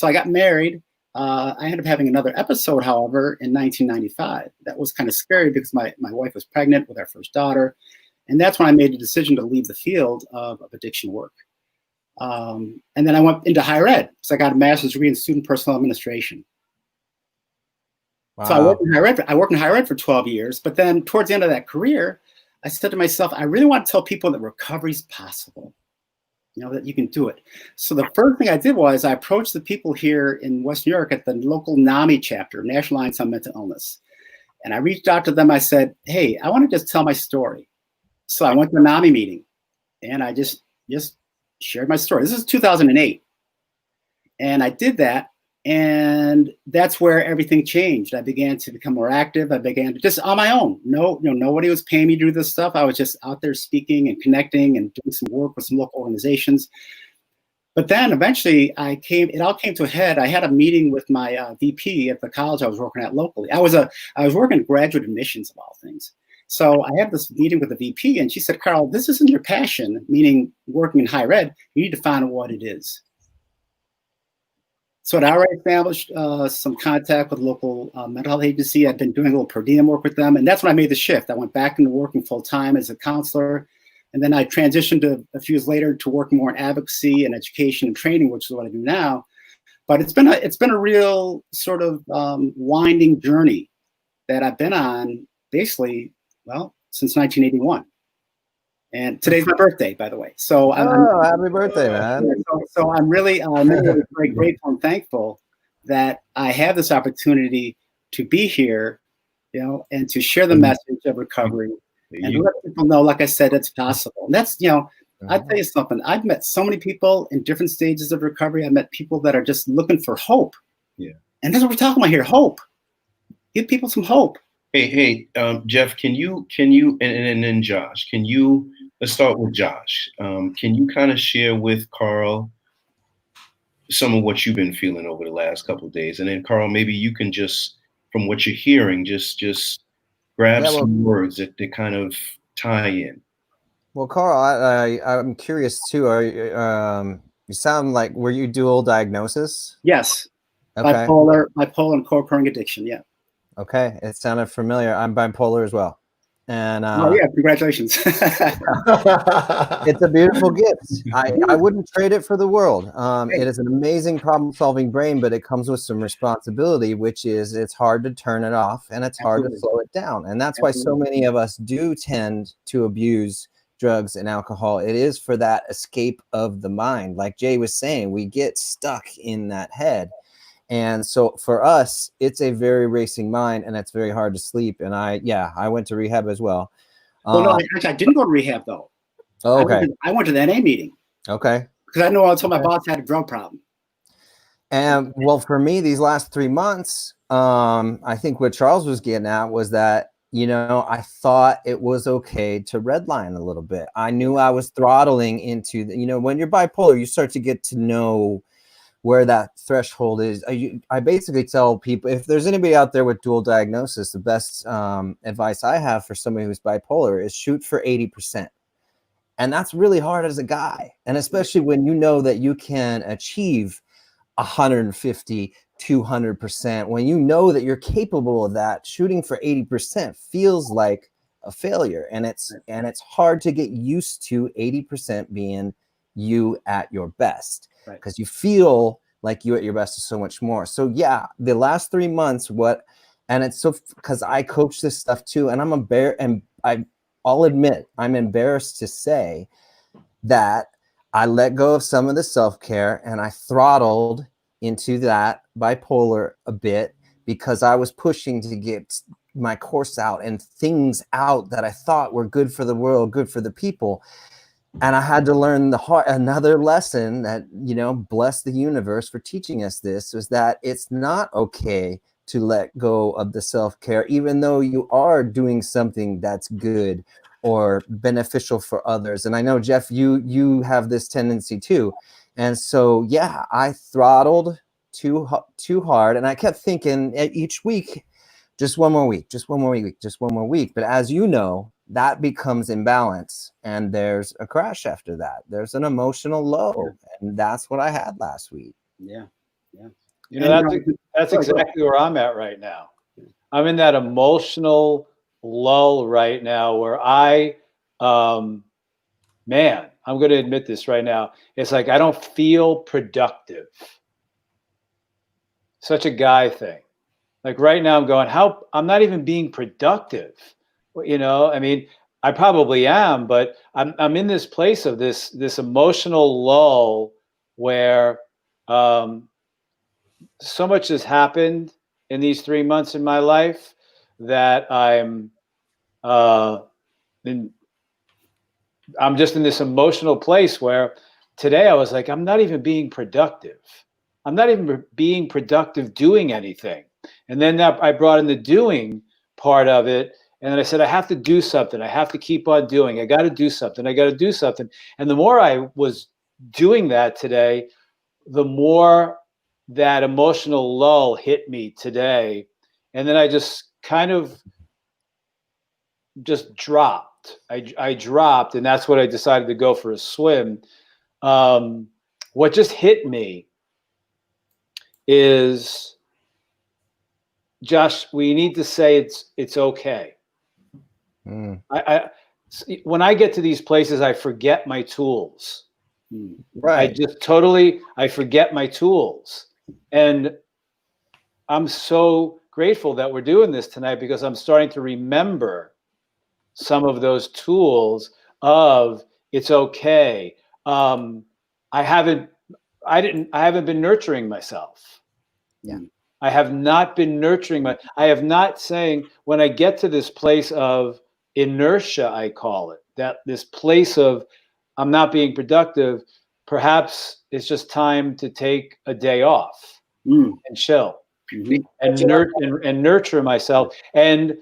I got married. I ended up having another episode, however, in 1995. That was kind of scary because my wife was pregnant with our first daughter. And that's when I made the decision to leave the field of addiction work. And then I went into higher ed. So I got a master's degree in student personnel administration. Wow. So I worked in higher ed for 12 years. But then towards the end of that career, I said to myself, I really want to tell people that recovery is possible. You know, that you can do it. So the first thing I did was I approached the people here in West New York at the local Nami chapter, National Alliance on Mental Illness. And I reached out to them. I said, hey, I want to just tell my story. So I went to a Nami meeting and I just shared my story. This is 2008. And I did that. And that's where everything changed. I began to become more active. I began to just on my own. Nobody was paying me to do this stuff. I was just out there speaking and connecting and doing some work with some local organizations. But then eventually it all came to a head. I had a meeting with my VP at the college I was working at locally. I was working graduate admissions of all things. So I had this meeting with the VP and she said, Carl, this isn't your passion, meaning working in higher ed. You need to find out what it is. So I already established some contact with local mental health agency. I've been doing a little per diem work with them. And that's when I made the shift. I went back into working full time as a counselor. And then I transitioned a few years later to working more in advocacy and education and training, which is what I do now. But it's been a real sort of winding journey that I've been on basically, well, since 1981. And today's my birthday, by the way. So happy birthday, man. So I'm really very grateful and thankful that I have this opportunity to be here, you know, and to share the message of recovery and to let people know, like I said, it's possible. And that's, you know, I'll tell you something. I've met so many people in different stages of recovery. I've met people that are just looking for hope. Yeah. And that's what we're talking about here, hope. Give people some hope. Hey, Jeff, can you, and then Josh, let's start with Josh. Can you kind of share with Carl some of what you've been feeling over the last couple of days? And then Carl, maybe you can just, from what you're hearing, just grab some words that kind of tie in. Well, Carl, I'm curious too. You sound like, were you dual diagnosis? Yes. Okay. Bipolar and co-occurring addiction. Yeah. Okay. It sounded familiar. I'm bipolar as well. And yeah, congratulations. It's a beautiful gift. I wouldn't trade it for the world. It is an amazing problem-solving brain, but it comes with some responsibility, which is it's hard to turn it off and it's hard to slow it down. And that's why so many of us do tend to abuse drugs and alcohol. It is for that escape of the mind. Like Jay was saying, we get stuck in that head. And so for us, it's a very racing mind and it's very hard to sleep. And I went to rehab as well. Well, no, actually, I didn't go to rehab though. Oh, okay. I went to the NA meeting. Okay. Because I know I told my boss I had a drug problem. And well, for me, these last 3 months, I think what Charles was getting at was that, you know, I thought it was okay to redline a little bit. I knew I was throttling into the, you know, when you're bipolar, you start to get to know where that threshold is. I basically tell people, if there's anybody out there with dual diagnosis, the best advice I have for somebody who's bipolar is shoot for 80%. And that's really hard as a guy. And especially when you know that you can achieve 150, 200%, when you know that you're capable of that, shooting for 80% feels like a failure. And it's hard to get used to 80% being you at your best. Because you feel like you at your best is so much more. So yeah, the last 3 months, and it's so, because I coach this stuff too, and I'll admit I'm embarrassed to say that I let go of some of the self-care and I throttled into that bipolar a bit because I was pushing to get my course out and things out that I thought were good for the world, good for the people. And I had to learn another lesson that, you know, bless the universe for teaching us this, was that it's not okay to let go of the self-care, even though you are doing something that's good or beneficial for others. And I know, Jeff, you have this tendency too. And so, yeah, I throttled too hard. And I kept thinking each week, just one more week, just one more week, just one more week. But as you know, that becomes imbalance and there's a crash after that. There's an emotional low. And that's what I had last week. Yeah. Yeah. You know, that's exactly where I'm at right now. I'm in that emotional lull right now where man, I'm going to admit this right now. It's like I don't feel productive. Such a guy thing. Like right now I'm going, I'm not even being productive. You know, I mean, I probably am, but I'm in this place of this emotional lull where so much has happened in these 3 months in my life that I'm just in this emotional place where today I was like, I'm not even being productive. I'm not even being productive doing anything. And then I brought in the doing part of it. And then I said, I have to do something. I have to keep on doing. I got to do something. I got to do something. And the more I was doing that today, the more that emotional lull hit me today. And then I just kind of just dropped. I dropped, and that's what I decided to go for a swim. What just hit me is, Josh, we need to say it's okay. When I get to these places, I forget my tools. Right. I forget my tools. And I'm so grateful that we're doing this tonight because I'm starting to remember some of those tools of it's okay. I haven't been nurturing myself. Yeah. I have not been nurturing I have not saying when I get to this place of inertia, I call it, that this place of I'm not being productive, perhaps it's just time to take a day off and chill and nurture myself. And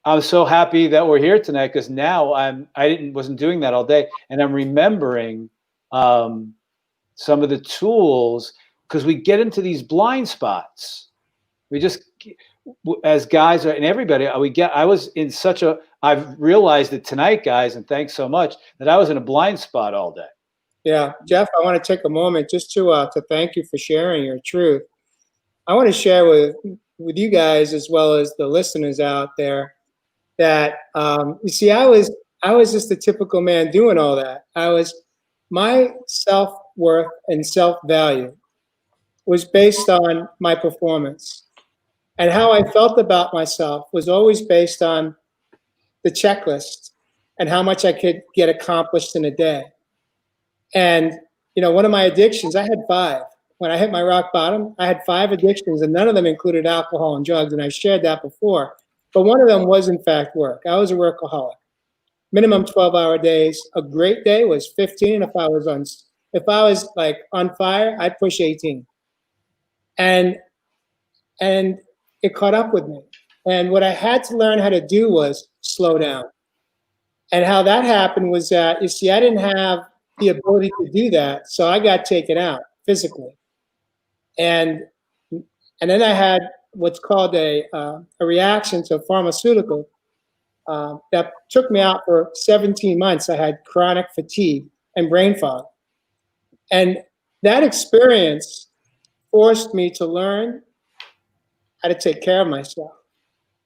I'm so happy that we're here tonight because now wasn't doing that all day, and I'm remembering some of the tools because we get into these blind spots. We just, as guys and everybody, I've realized it tonight, guys, and thanks so much, that I was in a blind spot all day. Yeah, Jeff, I want to take a moment just to thank you for sharing your truth. I want to share with you guys as well as the listeners out there that you see, I was just a typical man doing all that. My self-worth and self-value was based on my performance, and how I felt about myself was always based on the checklist and how much I could get accomplished in a day. And you know, one of my addictions, I had 5. When I hit my rock bottom, I had 5 addictions, and none of them included alcohol and drugs, and I shared that before. But one of them was, in fact, work. I was a workaholic. Minimum 12-hour days. A great day was 15, and if I was like on fire, I'd push 18. And it caught up with me. And what I had to learn how to do was slow down. And how that happened was that, you see, I didn't have the ability to do that, so I got taken out physically. And then I had what's called a reaction to a pharmaceutical that took me out for 17 months. I had chronic fatigue and brain fog. And that experience forced me to learn how to take care of myself,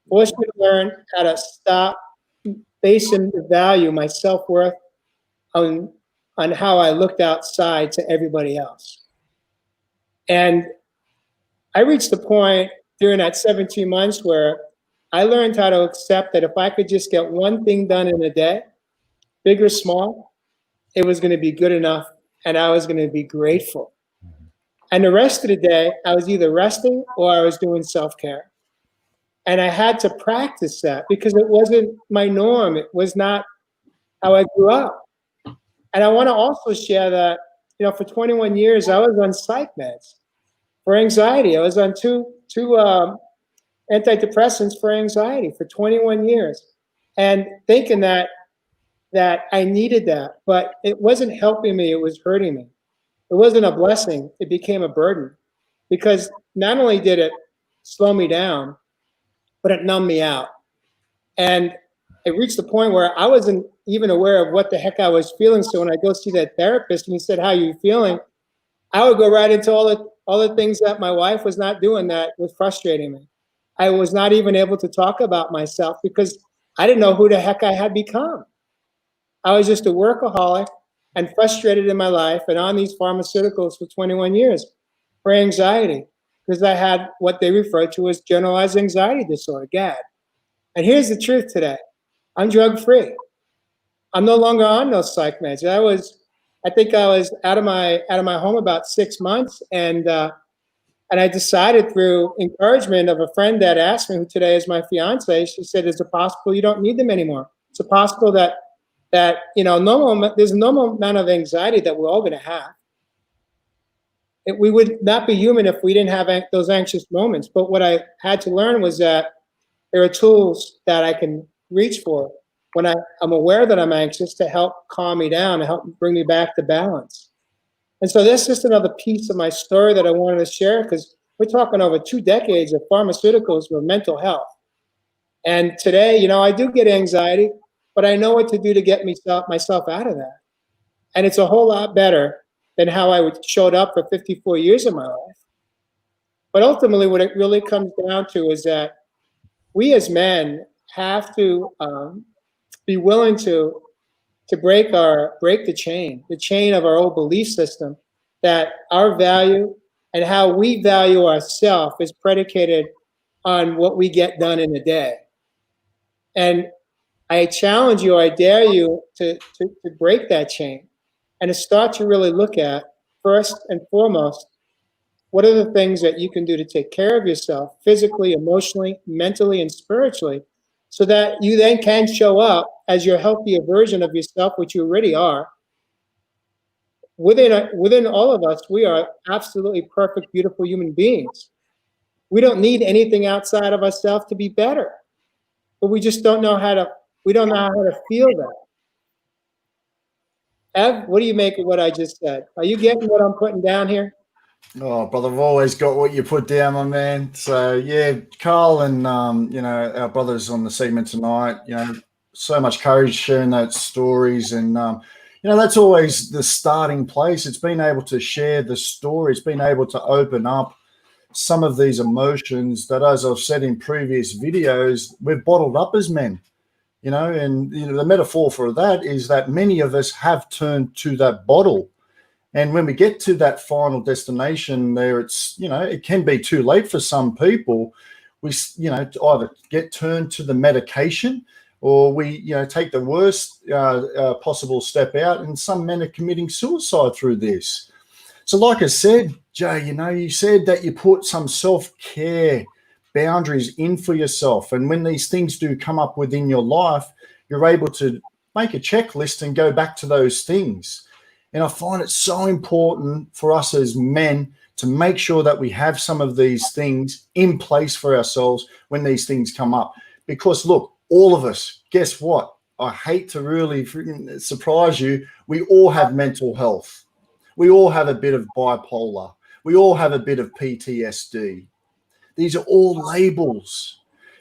forced me to learn how to stop basing the value, my self-worth, on how I looked outside to everybody else. And I reached a point during that 17 months where I learned how to accept that if I could just get one thing done in a day, big or small, it was going to be good enough, and I was going to be grateful. And the rest of the day, I was either resting or I was doing self-care. And I had to practice that because it wasn't my norm. It was not how I grew up. And I want to also share that, you know, for 21 years, I was on psych meds for anxiety. I was on two antidepressants for anxiety for 21 years, and thinking that I needed that, but it wasn't helping me, it was hurting me. It wasn't a blessing, it became a burden, because not only did it slow me down, but it numbed me out. And it reached the point where I wasn't even aware of what the heck I was feeling. So when I go see that therapist and he said, "How are you feeling?" I would go right into all the things that my wife was not doing that was frustrating me. I was not even able to talk about myself because I didn't know who the heck I had become. I was just a workaholic and frustrated in my life and on these pharmaceuticals for 21 years for anxiety because I had what they refer to as generalized anxiety disorder, GAD. And here's the truth today. I'm drug-free. I'm no longer on those psych meds. I think I was out of my home about 6 months, and I decided through encouragement of a friend that asked me, who today is my fiance, she said, "Is it possible you don't need them anymore? Is it possible that there's a normal amount of anxiety that we're all going to have. We would not be human if we didn't have those anxious moments. But what I had to learn was that there are tools that I can reach for when I'm aware that I'm anxious to help calm me down, to help bring me back to balance. And so that's just another piece of my story that I wanted to share, because we're talking over 2 decades of pharmaceuticals for mental health. And today, I do get anxiety, but I know what to do to get myself out of that. And it's a whole lot better than how I showed up for 54 years of my life. But ultimately, what it really comes down to is that we as men have to be willing to break the chain of our old belief system, that our value and how we value ourselves is predicated on what we get done in a day. And I challenge you, I dare you to break that chain and to start to really look at, first and foremost, what are the things that you can do to take care of yourself physically, emotionally, mentally, and spiritually, so that you then can show up as your healthier version of yourself, which you already are. Within all of us, we are absolutely perfect, beautiful human beings. We don't need anything outside of ourselves to be better, but we just don't know how to feel that. Ev, what do you make of what I just said? Are you getting what I'm putting down here? Oh, brother, I've always got what you put down, my man. So yeah, Carl and our brothers on the segment tonight, so much courage sharing those stories, and that's always the starting place. It's been able to share the story. It's been able to open up some of these emotions that, as I've said in previous videos, we've bottled up as men. And the metaphor for that is that many of us have turned to that bottle. And when we get to that final destination there, it's, it can be too late for some people. We, either get turned to the medication, or we, take the worst possible step out. And some men are committing suicide through this. So like I said, Jay, you said that you put some self-care boundaries in for yourself. And when these things do come up within your life, you're able to make a checklist and go back to those things. And I find it so important for us as men to make sure that we have some of these things in place for ourselves when these things come up. Because look, all of us, guess what? I hate to really surprise you. We all have mental health. We all have a bit of bipolar. We all have a bit of PTSD. These are all labels,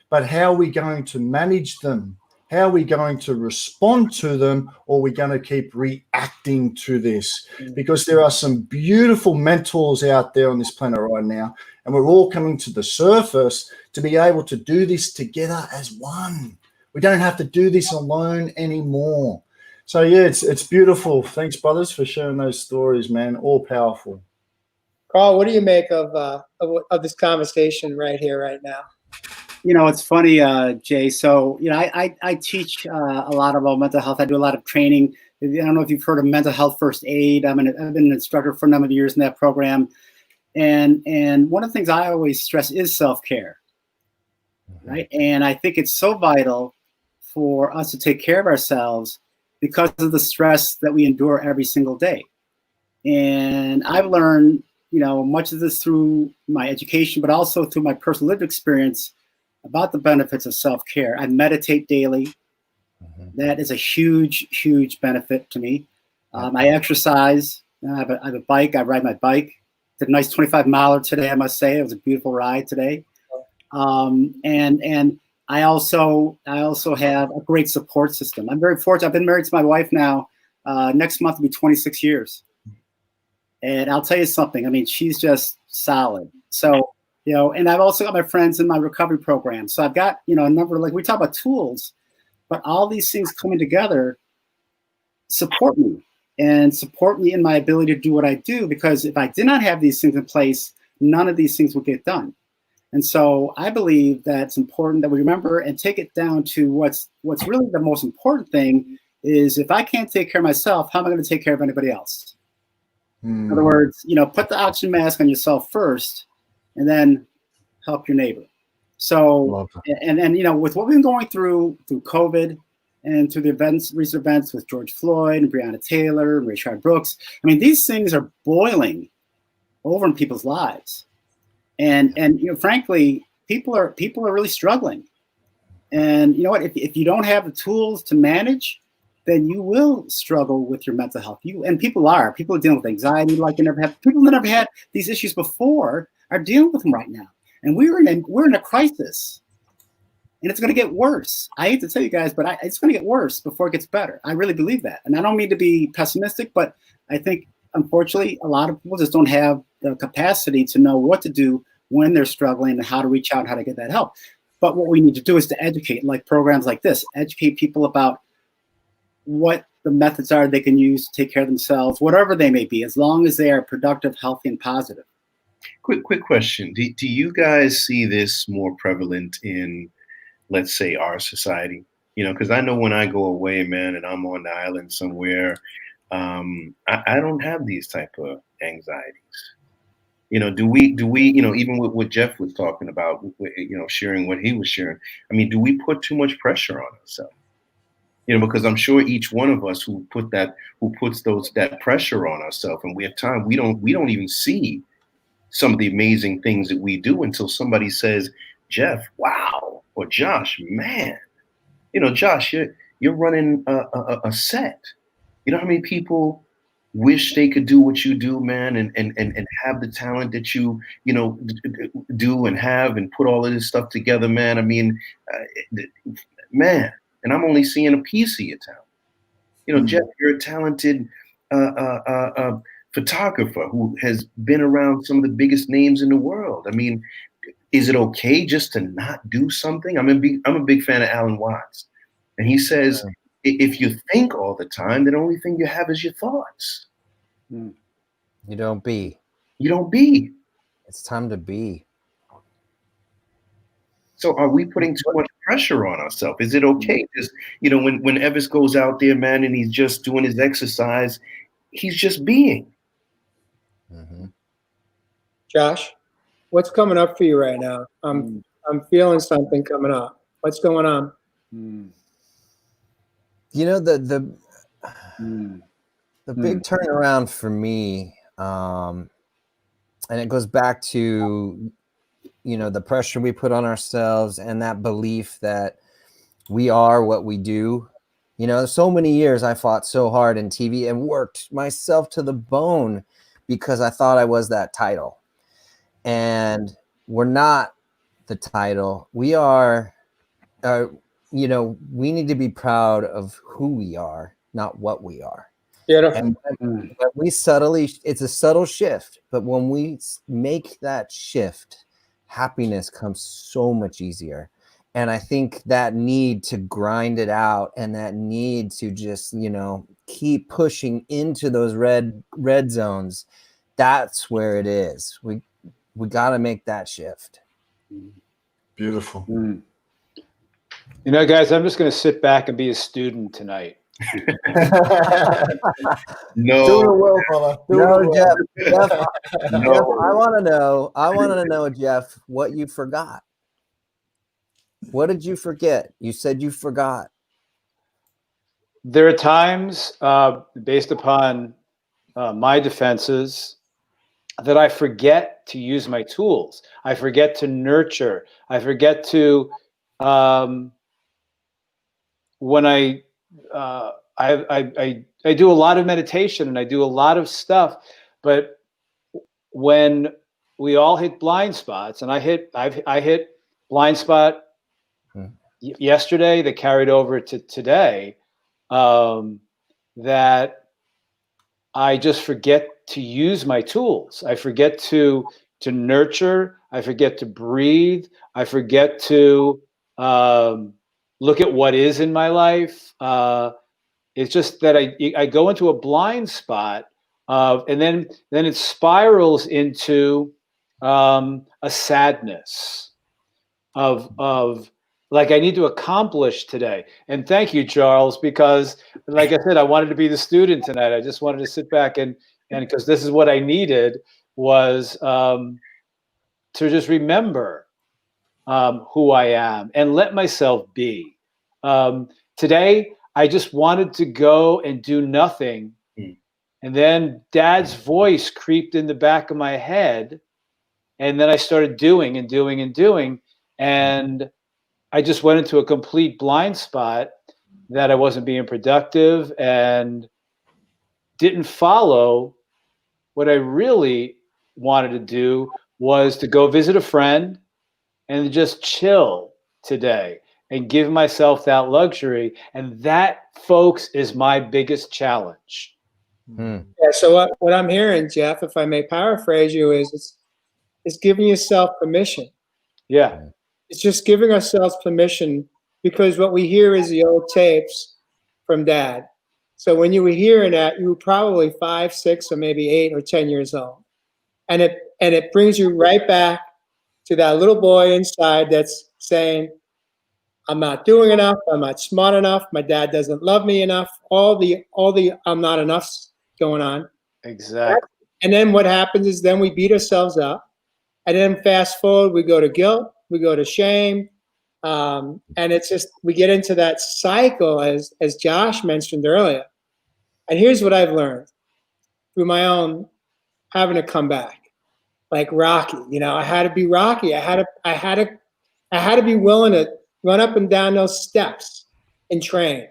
but how are we going to manage them? How are we going to respond to them? Or are we going to keep reacting to this? Because there are some beautiful mentors out there on this planet right now, and we're all coming to the surface to be able to do this together as one. We don't have to do this alone anymore. So yeah, it's beautiful. Thanks, brothers, for sharing those stories, man. All powerful. Carl, what do you make of this conversation right here, right now? It's funny, Jay. So, I teach a lot about mental health. I do a lot of training. I don't know if you've heard of mental health first aid. I've been an instructor for a number of years in that program. And one of the things I always stress is self-care, right? And I think it's so vital for us to take care of ourselves because of the stress that we endure every single day. And I've learned, much of this through my education, but also through my personal lived experience about the benefits of self-care. I meditate daily. That is a huge, huge benefit to me. I exercise. I have a bike. I ride my bike. Did a nice 25-miler today, I must say. It was a beautiful ride today. And I also have a great support system. I'm very fortunate. I've been married to my wife now. Next month will be 26 years. And I'll tell you something. I mean, she's just solid. So, you know, and I've also got my friends in my recovery program. So I've got, you know, a number, like we talk about tools, but all these things coming together support me in my ability to do what I do. Because if I did not have these things in place, none of these things would get done. And so I believe that it's important that we remember and take it down to what's really the most important thing is, if I can't take care of myself, how am I going to take care of anybody else? In other words, you know, put the oxygen mask on yourself first, and then help your neighbor. So, and you know, with what we've been going through COVID and through the recent events with George Floyd and Breonna Taylor and Rayshard Brooks, I mean, these things are boiling over in people's lives, and you know, frankly, people are really struggling. And you know what? If you don't have the tools to manage, then you will struggle with your mental health. People are dealing with anxiety like they never have. People that never had these issues before are dealing with them right now. And we're in a crisis, and it's going to get worse. I hate to tell you guys, but it's going to get worse before it gets better. I really believe that. And I don't mean to be pessimistic, but I think, unfortunately, a lot of people just don't have the capacity to know what to do when they're struggling and how to reach out and how to get that help. But what we need to do is to educate, like programs like this, educate people about what the methods are they can use to take care of themselves, whatever they may be, as long as they are productive, healthy, and positive. Quick question. Do you guys see this more prevalent in, let's say, our society? You know, because I know when I go away, man, and I'm on the island somewhere, I don't have these type of anxieties. You know, do we, you know, even with what Jeff was talking about, you know, sharing what he was sharing, I mean, do we put too much pressure on ourselves? You know, because I'm sure each one of us who puts that pressure on ourselves, and we have time, we don't even see some of the amazing things that we do until somebody says, Jeff, wow, or Josh, man, you know, Josh, you're running a set. You know how many people wish they could do what you do, man, and have the talent that you know, do and have, and put all of this stuff together, man. I mean, man, and I'm only seeing a piece of your talent. You know, Jeff, you're a talented photographer who has been around some of the biggest names in the world. I mean, is it okay just to not do something? I'm a big fan of Alan Watts, and he says, if you think all the time, then the only thing you have is your thoughts. You don't be. You don't be. It's time to be. So are we putting too much pressure on ourselves? Is it okay? Just, you know, when Evis goes out there, man, and he's just doing his exercise, he's just being. Josh, what's coming up for you right now? I'm feeling something coming up. What's going on? You know, the big turnaround for me, and it goes back to, you know, the pressure we put on ourselves and that belief that we are what we do. You know, so many years I fought so hard in TV and worked myself to the bone because I thought I was that title. And we're not the title. We are, you know, we need to be proud of who we are, not what we are. Beautiful. And when we it's a subtle shift, but when we make that shift, happiness comes so much easier. And I think that need to grind it out and that need to just, you know, keep pushing into those red zones, that's where it is. We got to make that shift. Beautiful. You know, guys, I'm just going to sit back and be a student tonight. No, doing it well, brother. No, Jeff, Jeff, no. I want to know, Jeff, what you forgot. What did you forget? You said you forgot. There are times, based upon my defenses, that I forget to use my tools. I forget to nurture. I forget to, when I do a lot of meditation and I do a lot of stuff, but when we all hit blind spots, and I hit blind spot yesterday that carried over to today, that I just forget to use my tools. I forget to nurture. I forget to breathe. I forget to look at what is in my life. It's just that I go into a blind spot and then it spirals into a sadness of like I need to accomplish today. And thank you, Charles, because like I said, I wanted to be the student tonight. I just wanted to sit back and because this is what I needed was to just remember who I am and let myself be. Today, I just wanted to go and do nothing. And then Dad's voice creeped in the back of my head. And then I started doing and doing and doing. And I just went into a complete blind spot that I wasn't being productive and didn't follow what I really wanted to do was to go visit a friend and just chill today and give myself that luxury. And that, folks, is my biggest challenge. Yeah, so what I'm hearing, Jeff, if I may paraphrase you, is it's giving yourself permission. Yeah. It's just giving ourselves permission, because what we hear is the old tapes from Dad. So when you were hearing that, you were probably 5, 6, or maybe 8 or 10 years old. And it brings you right back to that little boy inside that's saying, I'm not doing enough, I'm not smart enough, my dad doesn't love me enough, all the I'm not enoughs going on. Exactly. And then what happens is then we beat ourselves up. And then fast forward, we go to guilt, we go to shame. And it's just, we get into that cycle as Josh mentioned earlier. And here's what I've learned through my own having to come back. Like Rocky, I had to be Rocky. I had to be willing to run up and down those steps and train.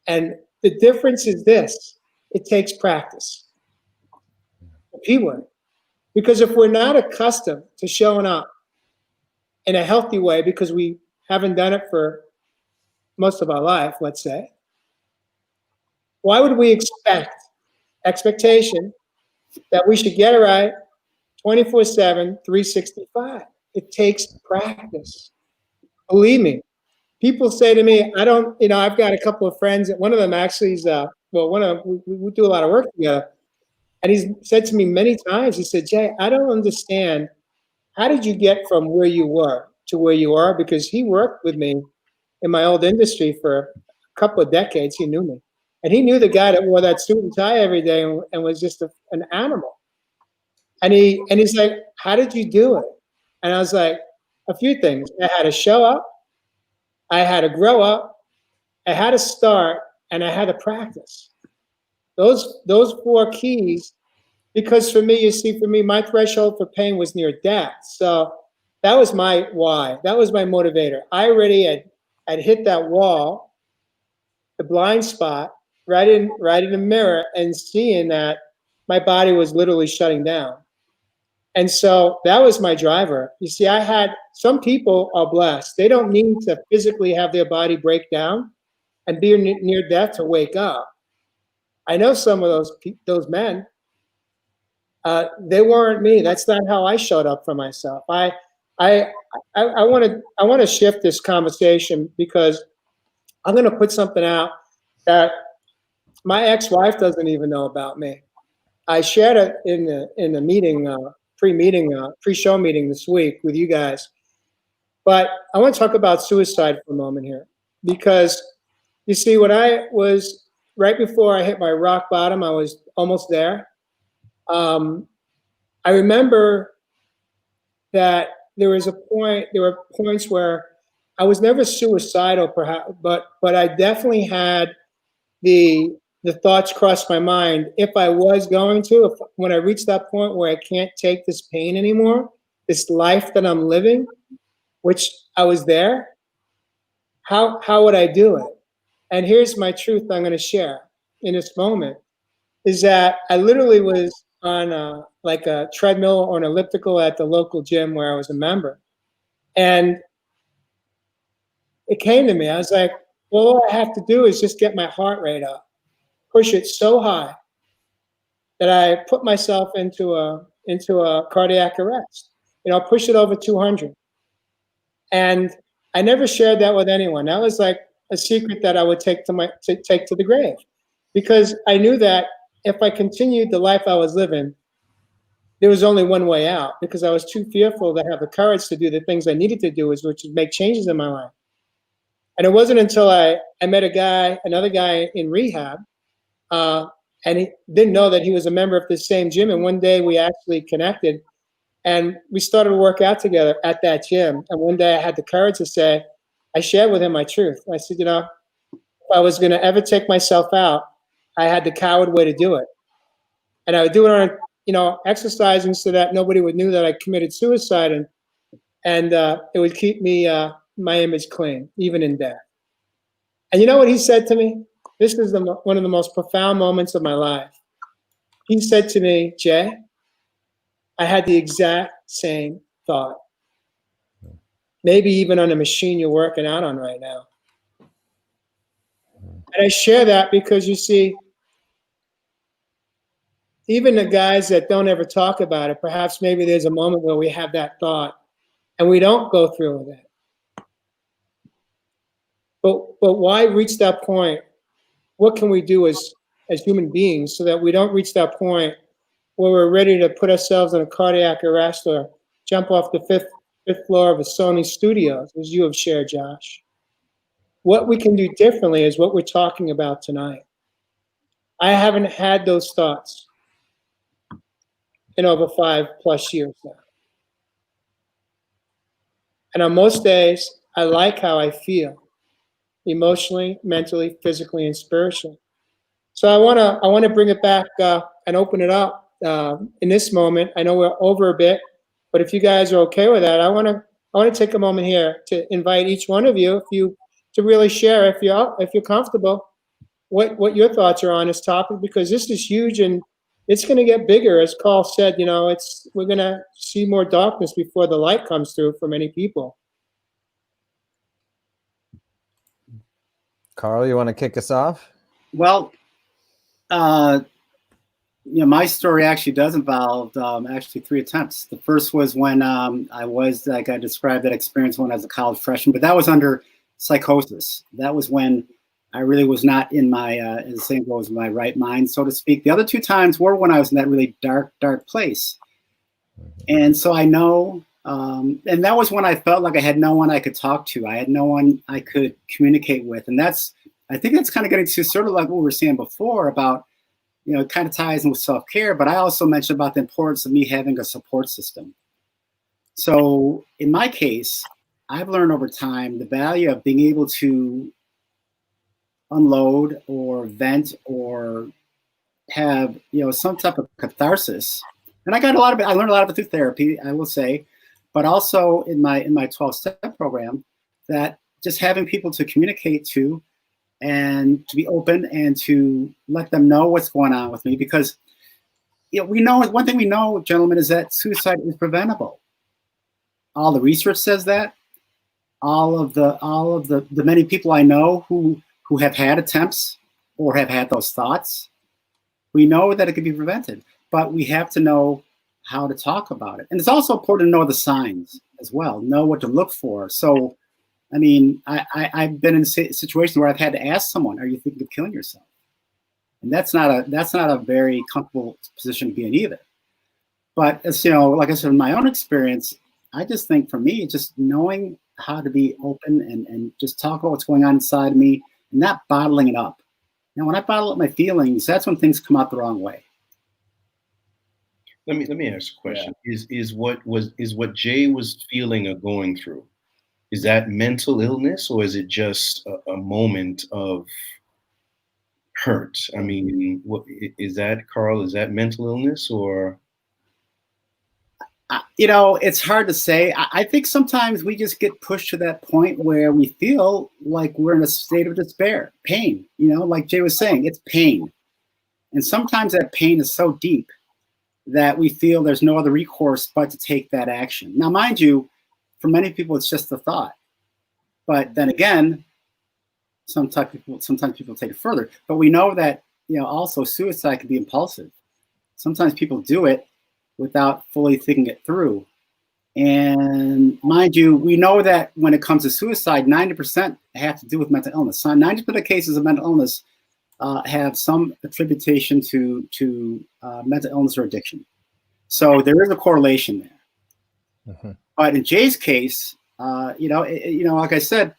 And the difference is this: it takes practice. Keyword. Because if we're not accustomed to showing up in a healthy way, because we haven't done it for most of our life, let's say, why would we expectation that we should get it right 24/7, 365? It takes practice. Believe me. People say to me, I've got a couple of friends. One of them actually is, we do a lot of work together. And he's said to me many times, he said, Jay, I don't understand. How did you get from where you were to where you are? Because he worked with me in my old industry for a couple of decades. He knew me. And he knew the guy that wore that suit and tie every day and was just an animal. And he's like, how did you do it? And I was like, a few things. I had to show up. I had to grow up. I had to start, and I had to practice. Those 4 keys, because for me, my threshold for pain was near death. So that was my why. That was my motivator. I already had hit that wall, the blind spot, right in the mirror, and seeing that my body was literally shutting down. And so that was my driver. You see, some people are blessed. They don't need to physically have their body break down and be near death to wake up. I know some of those men. They weren't me. That's not how I showed up for myself. I want to shift this conversation, because I'm going to put something out that my ex-wife doesn't even know about me. I shared it in the meeting, pre-show meeting this week with you guys. But I want to talk about suicide for a moment here, because you see, when I was right before I hit my rock bottom, I was almost there. I remember that there were points where I was never suicidal, perhaps, but I definitely had the thoughts cross my mind. If I was going to, when I reached that point where I can't take this pain anymore, this life that I'm living, which I was there, how would I do it? And here's my truth I'm going to share in this moment, is that I literally was on a treadmill or an elliptical at the local gym where I was a member. And it came to me. I was like, well, all I have to do is just get my heart rate up, push it so high that I put myself into a cardiac arrest. Push it over 200. And I never shared that with anyone. That was like a secret that I would take to the grave, because I knew that if I continued the life I was living, there was only one way out, because I was too fearful to have the courage to do the things I needed to do, which was make changes in my life. And it wasn't until I met another guy in rehab, and he didn't know that he was a member of the same gym. And one day we actually connected, and we started to work out together at that gym. And one day I had the courage to say, I shared with him my truth. I said, if I was going to ever take myself out, I had the coward way to do it. And I would do it on, exercising so that nobody would know that I committed suicide. And it would keep me, my image clean, even in death. And you know what he said to me? This is one of the most profound moments of my life. He said to me, Jay, I had the exact same thought. Maybe even on the machine you're working out on right now. And I share that because, you see, even the guys that don't ever talk about it, perhaps maybe there's a moment where we have that thought and we don't go through with it. But why reach that point? What can we do as human beings so that we don't reach that point where we're ready to put ourselves in a cardiac arrest or jump off the fifth floor of a Sony Studios, as you have shared, Josh? What we can do differently is what we're talking about tonight. I haven't had those thoughts in over 5+ years now. And on most days, I like how I feel emotionally, mentally, physically, and spiritually. So I want to bring it back and open it up in this moment. I know we're over a bit, but if you guys are okay with that, I want to take a moment here to invite each one of you to really share, if you're comfortable, what your thoughts are on this topic, because this is huge and it's going to get bigger. As Carl said, we're going to see more darkness before the light comes through for many people. Carl, you want to kick us off? Well, my story actually does involve actually 3 attempts. The first was when I described that experience when I was a college freshman, but that was under psychosis. That was when I really was not in my, as the saying goes, my right mind, so to speak. The other 2 times were when I was in that really dark place. And so I know, and that was when I felt like I had no one I could talk to. I had no one I could communicate with. And I think that's kind of getting to sort of like what we were saying before about, it kind of ties in with self-care, but I also mentioned about the importance of me having a support system. So in my case, I've learned over time the value of being able to unload or vent or have, some type of catharsis. And I learned a lot of it through therapy, I will say, but also in my 12-step program, that just having people to communicate to and to be open and to let them know what's going on with me, because we know one thing we know, gentlemen, is that suicide is preventable. All the research says that. All of the many people I know who have had attempts or have had those thoughts, we know that it can be prevented, but we have to know how to talk about it. And it's also important to know the signs as well, know what to look for. So, I mean, I've been in situations where I've had to ask someone, are you thinking of killing yourself? And that's not a very comfortable position to be in either. But as like I said, in my own experience, I just think for me, just knowing how to be open and just talk about what's going on inside of me and not bottling it up. When I bottle up my feelings, that's when things come out the wrong way. Let me ask a question. Yeah. Is what Jay was feeling or going through, is that mental illness, or is it just a moment of hurt? I mean, what is that, Carl? Is that mental illness, or? It's hard to say. I think sometimes we just get pushed to that point where we feel like we're in a state of despair, pain. Like Jay was saying, it's pain. And sometimes that pain is so deep that we feel there's no other recourse but to take that action. Now, mind you, for many people, it's just the thought. But then again, sometimes people take it further. But we know that, also suicide can be impulsive. sometimes people do it without fully thinking it through. And mind you, we know that when it comes to suicide, 90% have to do with mental illness. So 90% of cases of mental illness have some attribution to mental illness or addiction. So there is a correlation there. Mm-hmm. But in Jay's case, like I said,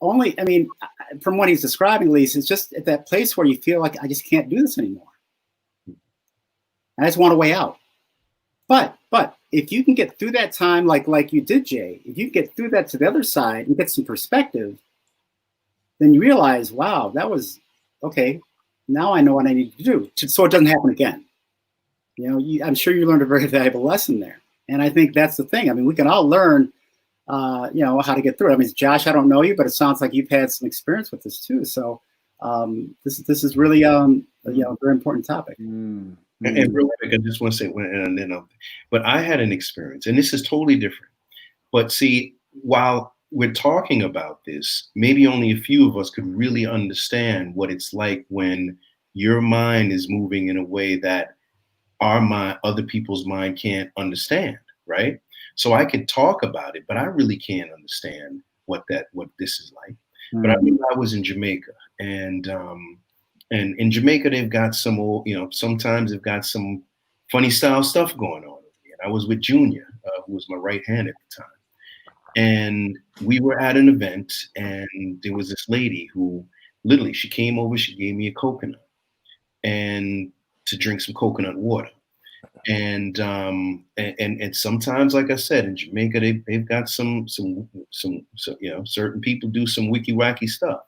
from what he's describing, at least, it's just at that place where you feel like I just can't do this anymore. I just want a way out. But if you can get through that time, like you did, Jay, if you get through that to the other side and get some perspective, then you realize, wow, that was okay. Now I know what I need to do so it doesn't happen again. I'm sure you learned a very valuable lesson there. And I think that's the thing. I mean, we can all learn, how to get through it. I mean, Josh, I don't know you, but it sounds like you've had some experience with this too. So this is really, a very important topic. And real quick, I just want to say, but I had an experience, and this is totally different. But see, while we're talking about this, maybe only a few of us could really understand what it's like when your mind is moving in a way that other people's mind can't understand, right? So I could talk about it, but I really can't understand what this is like. But I remember I was in Jamaica, and in Jamaica they've got some old, sometimes they've got some funny style stuff going on. And I was with Junior, who was my right hand at the time, and we were at an event, and there was this lady who literally she came over, she gave me a coconut and to drink some coconut water. And sometimes, like I said, in Jamaica, they've got some certain people do some wicky wacky stuff.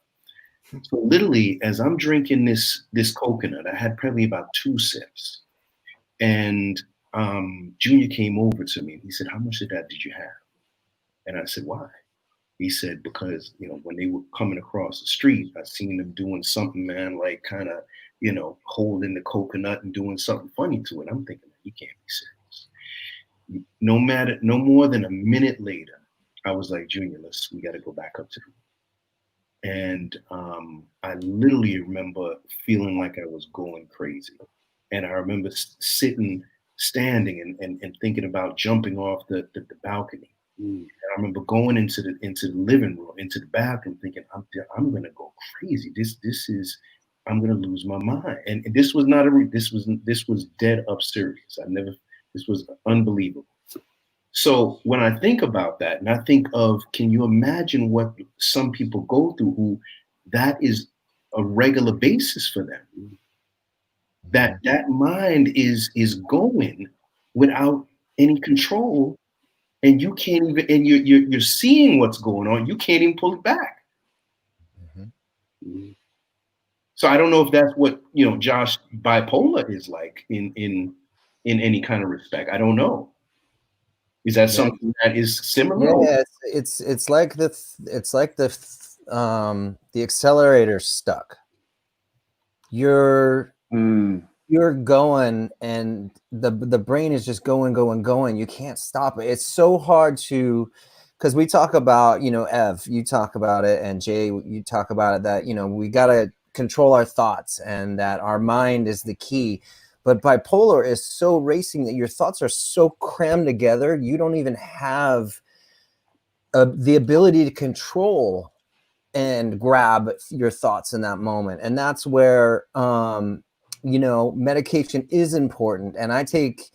So literally, as I'm drinking this coconut, I had probably about 2 sips, and Junior came over to me and he said, "How much of that did you have?" And I said, "Why?" He said, "Because when they were coming across the street, I seen them doing something, man, like kind of holding the coconut and doing something funny to it." I'm thinking, you can't be serious. No more than a minute later, I was like, "Junior, we got to go back up to the room." And I literally remember feeling like I was going crazy. And I remember standing and thinking about jumping off the balcony. And I remember going into the living room, into the bathroom, thinking, I'm gonna go crazy. I'm gonna lose my mind. And this was not this was dead up serious. This was unbelievable. So when I think about that, and I think of, can you imagine what some people go through who that is a regular basis for them? That mind is going without any control, and you can't even, and you're seeing what's going on, you can't even pull it back. So I don't know if that's what Josh, bipolar is like in any kind of respect. I don't know. Is that something that is similar? Yeah, it's like the accelerator stuck. You're going, and the brain is just going. You can't stop it. It's so hard to, because we talk about, Ev, you talk about it, and Jay, you talk about it, that we gotta control our thoughts, and that our mind is the key. But bipolar is so racing that your thoughts are so crammed together, you don't even have the ability to control and grab your thoughts in that moment. And that's where, medication is important. And I take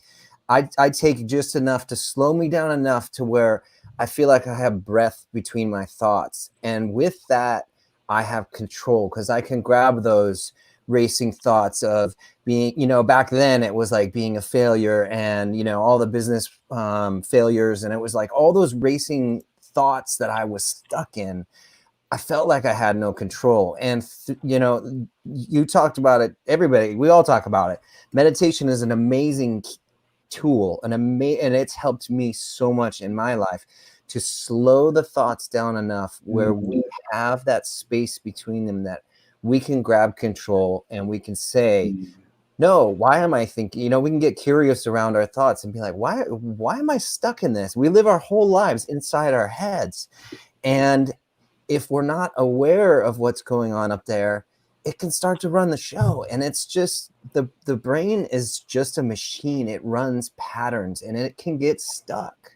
just enough to slow me down enough to where I feel like I have breath between my thoughts. And with that, I have control, because I can grab those racing thoughts of being, back then it was like being a failure, and, all the business failures. And it was like all those racing thoughts that I was stuck in. I felt like I had no control. And, you talked about it, everybody, we all talk about it. Meditation is an amazing tool, and it's helped me so much in my life to slow the thoughts down enough where we have that space between them that we can grab control, and we can say, no, why am I thinking? We can get curious around our thoughts and be like, why am I stuck in this? We live our whole lives inside our heads. And if we're not aware of what's going on up there, it can start to run the show. And it's just the brain is just a machine. It runs patterns and it can get stuck.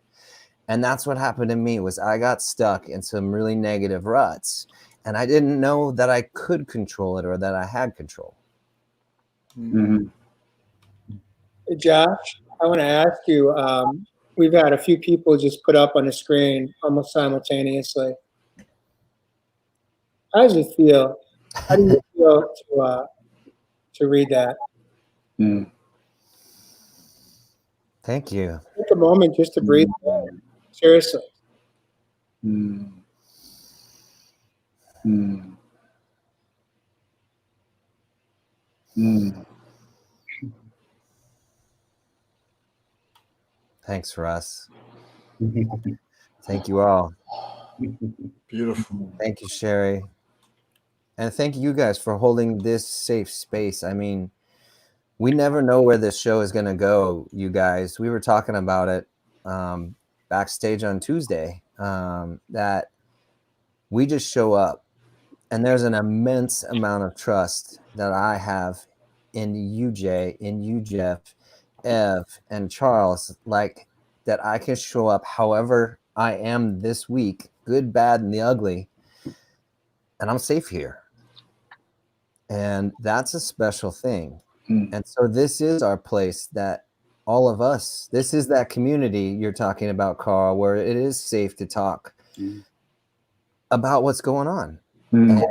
And that's what happened to me. Was I got stuck in some really negative ruts, and I didn't know that I could control it or that I had control. Mm-hmm. Hey, Josh, I want to ask you, we've had a few people just put up on the screen almost simultaneously. How does it feel? How do you feel to read that? Mm. Thank you. Take a moment just to breathe. Seriously. Mm. Mm. Mm. Thanks, Russ. Thank you all. Beautiful. Thank you, Sherry. And thank you guys for holding this safe space. I mean, we never know where this show is going to go, you guys. We were talking about it backstage on Tuesday, that we just show up, and there's an immense amount of trust that I have in you, Jay, in you, Jeff, Ev, and Charles, like that I can show up however I am this week, good, bad, and the ugly, and I'm safe here. And that's a special thing. And so this is our place, that all of us, this is that community you're talking about, Carl, where it is safe to talk about what's going on. And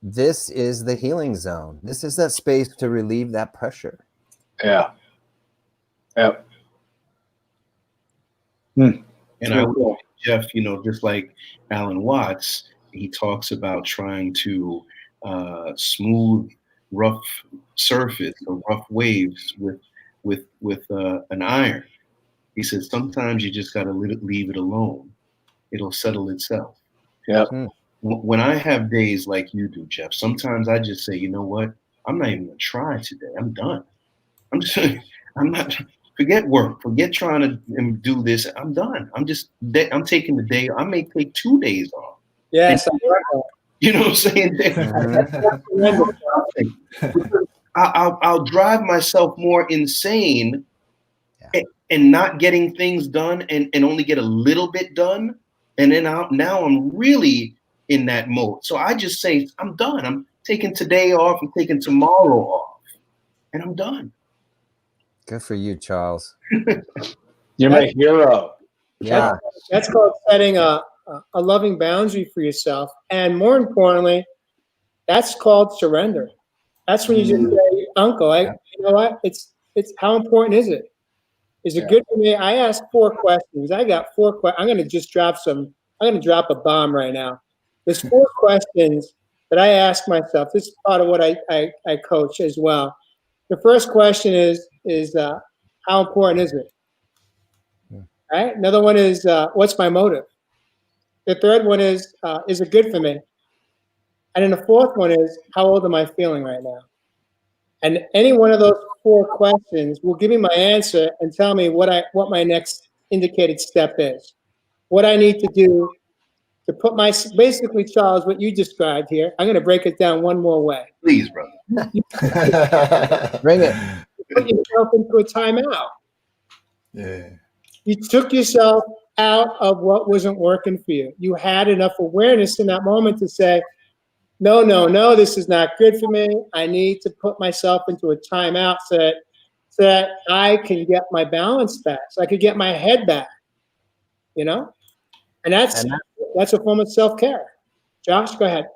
this is the healing zone. This is that space to relieve that pressure. Yeah. Yep. And I will, Jeff, just like Alan Watts, he talks about trying to smooth rough surface or rough waves with an iron. He says sometimes you just got to leave it alone. It'll settle itself. Yeah. When I have days like you do, Jeff, sometimes I just say, you know what? I'm not even gonna try today. I'm done. I'm not. Forget work. Forget trying to do this. I'm done. I'm taking the day. I may take 2 days off. Yes. You know what I'm saying? I'll drive myself more insane and not getting things done and only get a little bit done. And then now I'm really in that mode. So I just say, I'm done. I'm taking today off. I'm taking tomorrow off. And I'm done. Good for you, Charles. You're my hero. Yeah. That's called setting a loving boundary for yourself. And more importantly, that's called surrender. That's when you just say, Uncle, you know what? It's how important is it? Is it good for me? I asked 4 questions. I got 4 questions. I'm going to drop a bomb right now. There's 4 questions that I ask myself. This is part of what I coach as well. The first question is how important is it? Right? Another one is, what's my motive? The third one is it good for me? And then the fourth one is, how old am I feeling right now? And any one of those 4 questions will give me my answer and tell me what my next indicated step is. What I need to do to put basically, Charles, what you described here, I'm going to break it down one more way. Please, brother. Bring it. Put yourself into a timeout. Yeah. You took yourself out of what wasn't working for you. You had enough awareness in that moment to say, no, this is not good for me. I need to put myself into a timeout so that I can get my balance back, so I could get my head back, And that's a form of self-care. Josh, go ahead.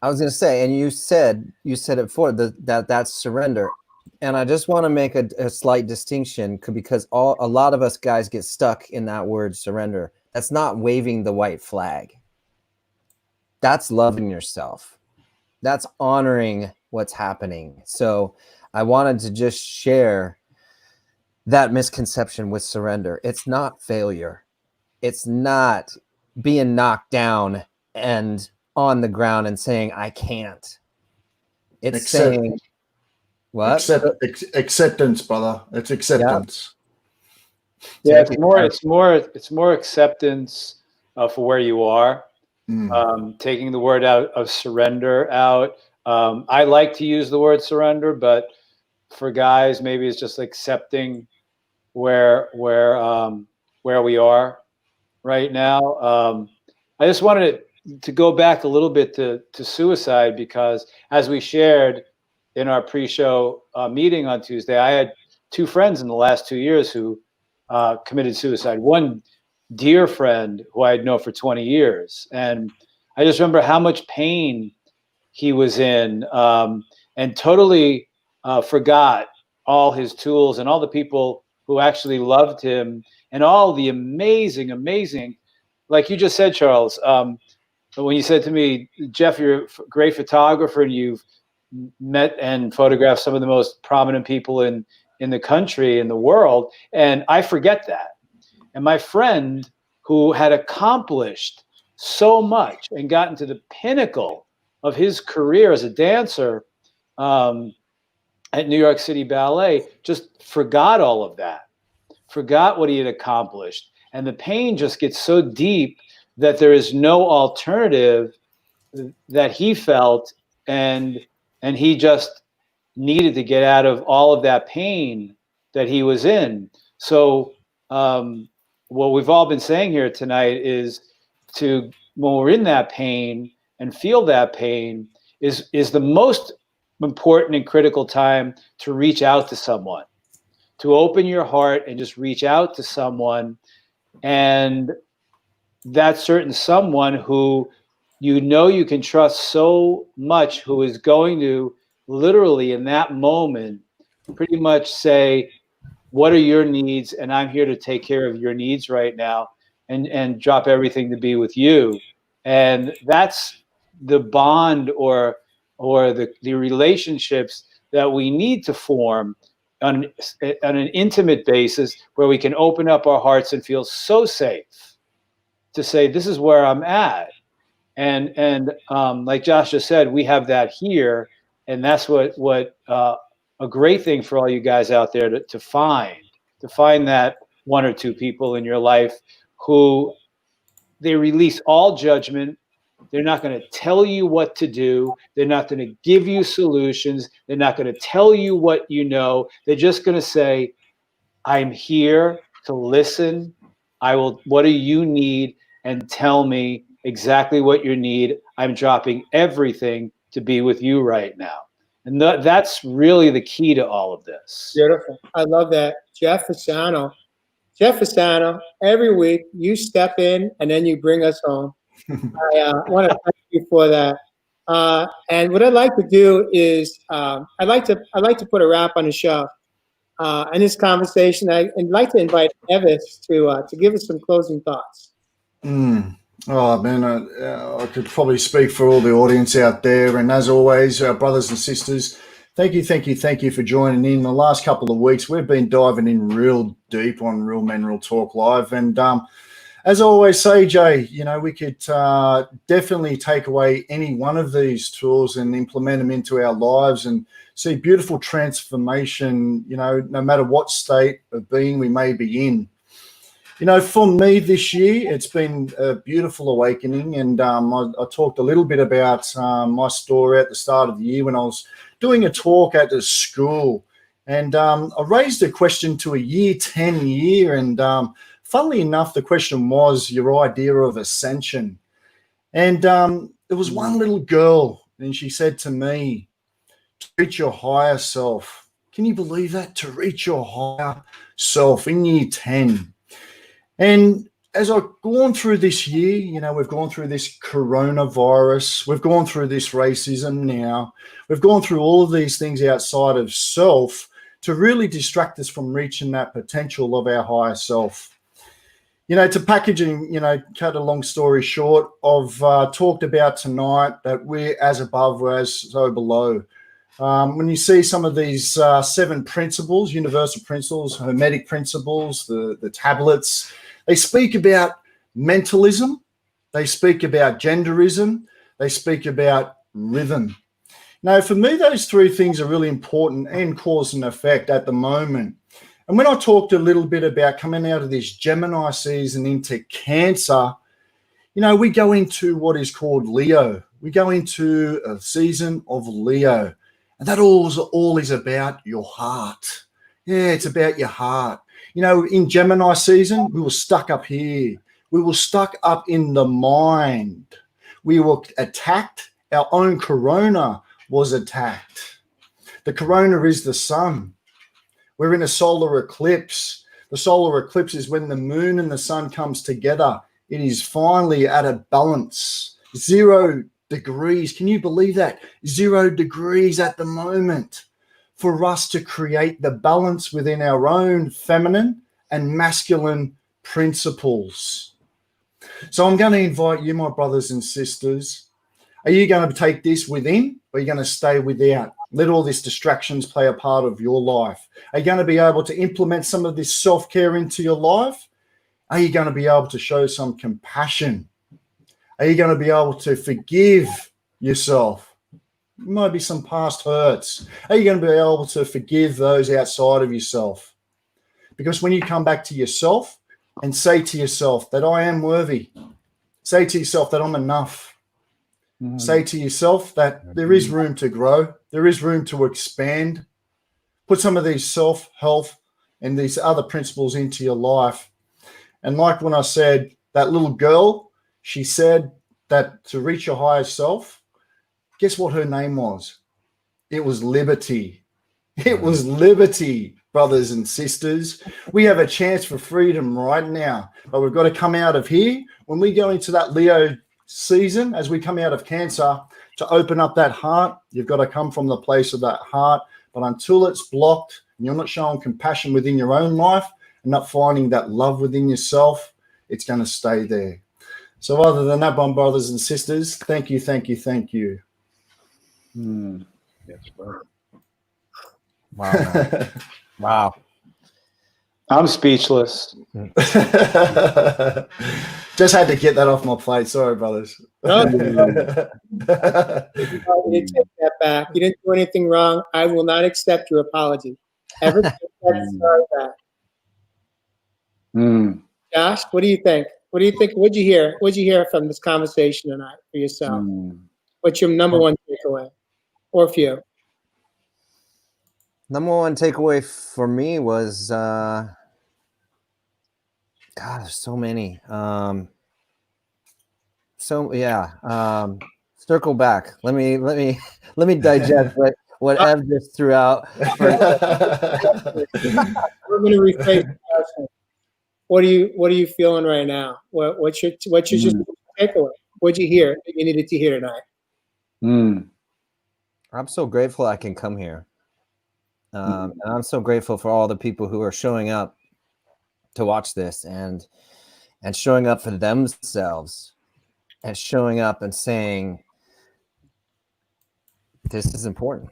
I was going to say, and you said it before, that's surrender. And I just want to make a slight distinction, because a lot of us guys get stuck in that word surrender. That's not waving the white flag. That's loving yourself. That's honoring what's happening. So I wanted to just share that misconception with surrender. It's not failure. It's not being knocked down and on the ground and saying, I can't. It's saying, what? Acceptance, brother. It's acceptance. Yeah, it's more acceptance for where you are. Taking the word out of surrender out, I like to use the word surrender, but for guys, maybe it's just accepting where we are right now. I just wanted to go back a little bit to suicide, because as we shared in our pre-show meeting on Tuesday, I had 2 friends in the last 2 years who committed suicide. One dear friend who I had known for 20 years. And I just remember how much pain he was in, and totally forgot all his tools and all the people who actually loved him and all the amazing, like you just said, Charles, when you said to me, Jeff, you're a great photographer and you've met and photographed some of the most prominent people in the country, in the world. And I forget that. And my friend who had accomplished so much and gotten to the pinnacle of his career as a dancer at New York City Ballet just forgot all of that, forgot what he had accomplished. And the pain just gets so deep that there is no alternative that he felt, and he just needed to get out of all of that pain that he was in. So what we've all been saying here tonight is when we're in that pain and feel that pain is the most important and critical time to reach out to someone, to open your heart and just reach out to someone. And that certain someone who you can trust so much, who is going to literally in that moment pretty much say, what are your needs? And I'm here to take care of your needs right now, and drop everything to be with you. And that's the bond or the relationships that we need to form on an intimate basis, where we can open up our hearts and feel so safe to say, this is where I'm at. And like Josh just said, we have that here. And that's what a great thing for all you guys out there to find that 1 or 2 people in your life who they release all judgment. They're not going to tell you what to do. They're not going to give you solutions. They're not going to tell you what you know. They're just going to say, I'm here to listen. What do you need? And tell me exactly what you need. I'm dropping everything to be with you right now. And that's really the key to all of this. Beautiful. I love that. Jeff Fasano, every week you step in and then you bring us home. I want to thank you for that. And what I'd like to do is I'd like to put a wrap on the show. In this conversation, I'd like to invite Evis to give us some closing thoughts. Oh, man, I could probably speak for all the audience out there. And as always, our brothers and sisters, thank you for joining in. The last couple of weeks, we've been diving in real deep on Real Men, Real Talk Live. And as I always say, Jay, we could definitely take away any one of these tools and implement them into our lives and see beautiful transformation, no matter what state of being we may be in. For me this year, it's been a beautiful awakening. And I talked a little bit about my story at the start of the year when I was doing a talk at the school. And I raised a question to a year 10 year. And funnily enough, the question was your idea of ascension. And there was one little girl, and she said to me, to reach your higher self. Can you believe that? To reach your higher self in year 10. And as I've gone through this year, we've gone through this coronavirus, we've gone through this racism now, we've gone through all of these things outside of self to really distract us from reaching that potential of our higher self. To packaging, cut a long story short, I've talked about tonight that we're as above, we're as so below. When you see some of these 7 principles, universal principles, hermetic principles, the tablets, they speak about mentalism, they speak about genderism, they speak about rhythm. Now, for me, those 3 things are really important and cause and effect at the moment. And when I talked a little bit about coming out of this Gemini season into Cancer, we go into what is called Leo, we go into a season of Leo, and that all is about your heart. Yeah, it's about your heart. You know, in Gemini season, we were stuck up here. We were stuck up in the mind. We were attacked. Our own corona was attacked. The corona is the sun. We're in a solar eclipse. The solar eclipse is when the moon and the sun comes together. It is finally at a balance. 0 degrees. Can you believe that? 0 degrees at the moment for us to create the balance within our own feminine and masculine principles. So I'm going to invite you, my brothers and sisters. Are you going to take this within, or are you going to stay without? Let all these distractions play a part of your life. Are you going to be able to implement some of this self-care into your life? Are you going to be able to show some compassion? Are you going to be able to forgive yourself? Maybe some past hurts. Are you going to be able to forgive those outside of yourself? Because when you come back to yourself and say to yourself that I am worthy, say to yourself that I'm enough, say to yourself that there is room to grow, there is room to expand, put some of these self-health and these other principles into your life. And like when I said, that little girl, she said that to reach your higher self, guess what her name was? It was liberty. It was liberty, brothers and sisters. We have a chance for freedom right now, but we've got to come out of here. When we go into that Leo season, as we come out of Cancer, to open up that heart, you've got to come from the place of that heart. But until it's blocked and you're not showing compassion within your own life and not finding that love within yourself, it's going to stay there. So other than that, my brothers and sisters, thank you, thank you, thank you. That's right. Wow. Wow. I'm speechless. Just had to get that off my plate. Sorry, brothers. No, you take that back. You didn't do anything wrong. I will not accept your apology. Ever take that sorry back. Josh, what do you think? What do you think? What'd you hear? What'd you hear from this conversation tonight for yourself? What's your number one takeaway, or few? Number one takeaway for me was, God, there's so many. Circle back. Let me digest what Ev just threw out. We're going to rephrase the question. What are you feeling right now? What's your just takeaway? What'd you hear that you needed to hear tonight? I'm so grateful I can come here. And I'm so grateful for all the people who are showing up to watch this and showing up for themselves and showing up and saying, this is important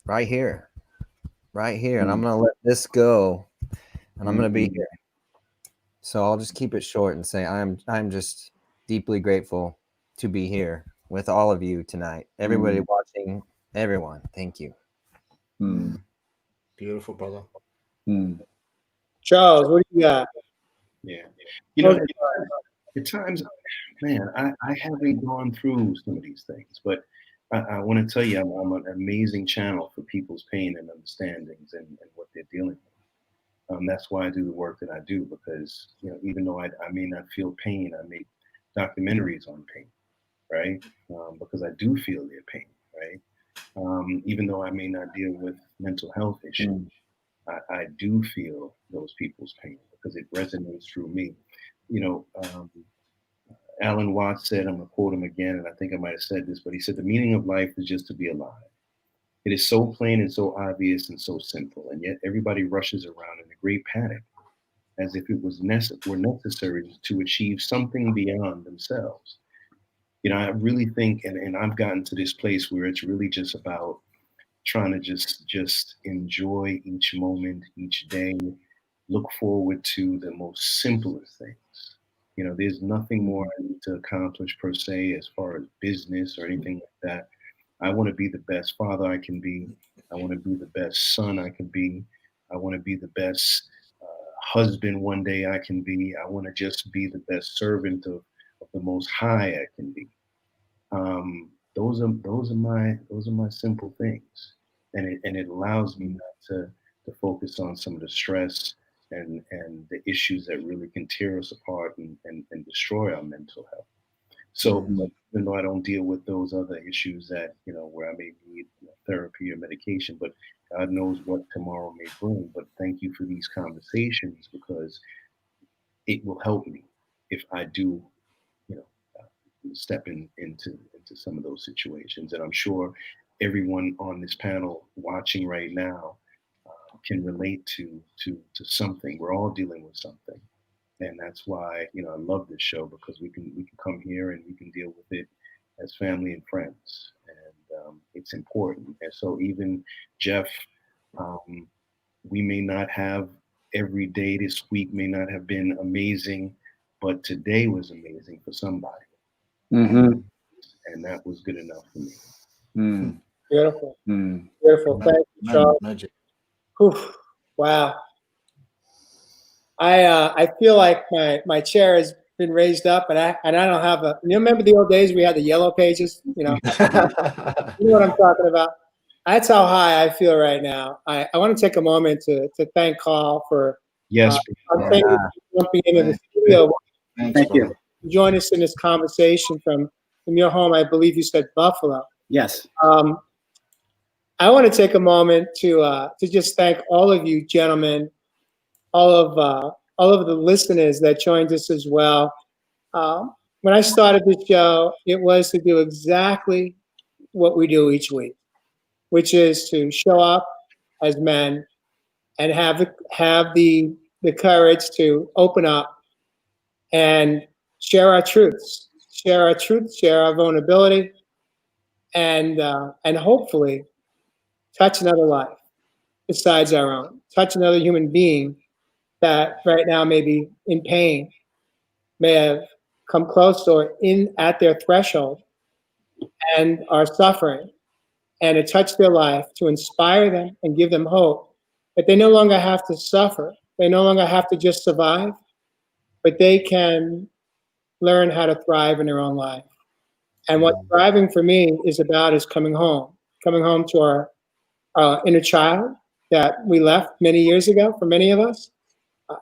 right here. And I'm going to let this go and I'm going to be here. So I'll just keep it short and say, I'm just deeply grateful to be here with all of you tonight. Everybody watching, everyone. Thank you. Beautiful, brother. Charles, what do you got? Yeah. You know, at times, man, I haven't gone through some of these things, but I want to tell you, I'm an amazing channel for people's pain and understandings and what they're dealing with. That's why I do the work that I do, because, you know, even though I may not feel pain, I make documentaries on pain, right? Because I do feel their pain, right? Even though I may not deal with mental health issues, I do feel those people's pain because it resonates through me. You know, Alan Watts said, I'm going to quote him again, and I think I might have said this, but he said, the meaning of life is just to be alive. It is so plain and so obvious and so simple, and yet everybody rushes around in a great panic as if it was were necessary to achieve something beyond themselves. You know, I really think, and I've gotten to this place where it's really just about trying to just enjoy each moment, each day, look forward to the most simplest things. You know, there's nothing more I need to accomplish per se as far as business or anything like that. I want to be the best father I can be. I want to be the best son I can be. I want to be the best husband one day I can be. I want to just be the best servant of the Most High I can be. Those are my simple things, and it allows me not to focus on some of the stress and the issues that really can tear us apart and destroy our mental health. So, but even though I don't deal with those other issues that, where I may need therapy or medication, but God knows what tomorrow may bring. But thank you for these conversations, because it will help me if I do, you know, step into some of those situations. And I'm sure everyone on this panel watching right now can relate to something. We're all dealing with something. And that's why, I love this show, because we can come here and we can deal with it as family and friends, and it's important. And so even Jeff, we may not have every day this week may not have been amazing, but today was amazing for somebody, and that was good enough for me. Beautiful, beautiful. Thank you, Charles. Magic. Whew. Wow. I feel like my chair has been raised up, and I don't have a. You remember the old days we had the yellow pages? You know what I'm talking about. That's how high I feel right now. I want to take a moment to thank Carl for jumping into the studio. Thank you. Join us in this conversation from your home. I believe you said Buffalo. Yes. I want to take a moment to just thank all of you gentlemen, all of the listeners that joined us as well. When I started this show, it was to do exactly what we do each week, which is to show up as men and have the courage to open up and share our truths, share our vulnerability, and hopefully touch another life besides our own, touch another human being that right now may be in pain, may have come close or in at their threshold and are suffering, and to touch their life, to inspire them and give them hope that they no longer have to suffer. They no longer have to just survive, but they can learn how to thrive in their own life. And what thriving for me is about is coming home to our inner child that we left many years ago for many of us,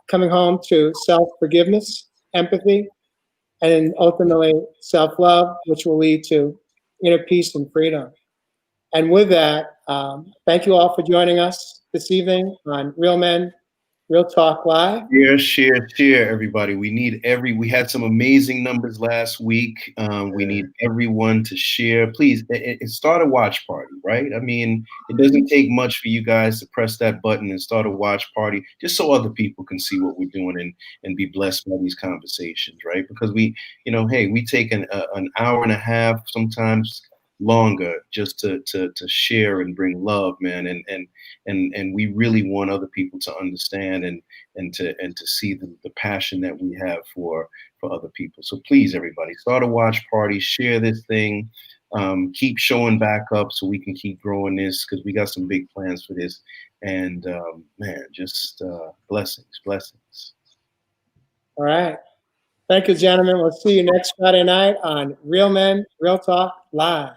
coming home to self-forgiveness, empathy, and ultimately self-love, which will lead to inner peace and freedom. And with that, thank you all for joining us this evening on Real Men, Real Talk Live. Share, everybody. We had some amazing numbers last week. We need everyone to share. Please, start a watch party, right? I mean, it doesn't take much for you guys to press that button and start a watch party, just so other people can see what we're doing and be blessed by these conversations, right? Because we take an hour and a half, sometimes longer, just to share and bring love, man, and we really want other people to understand and to see the passion that we have for other people. So please, everybody, start a watch party, share this thing, keep showing back up so we can keep growing this, because we got some big plans for this. And man, just blessings. All right. Thank you, gentlemen. We'll see you next Friday night on Real Men, Real Talk Live.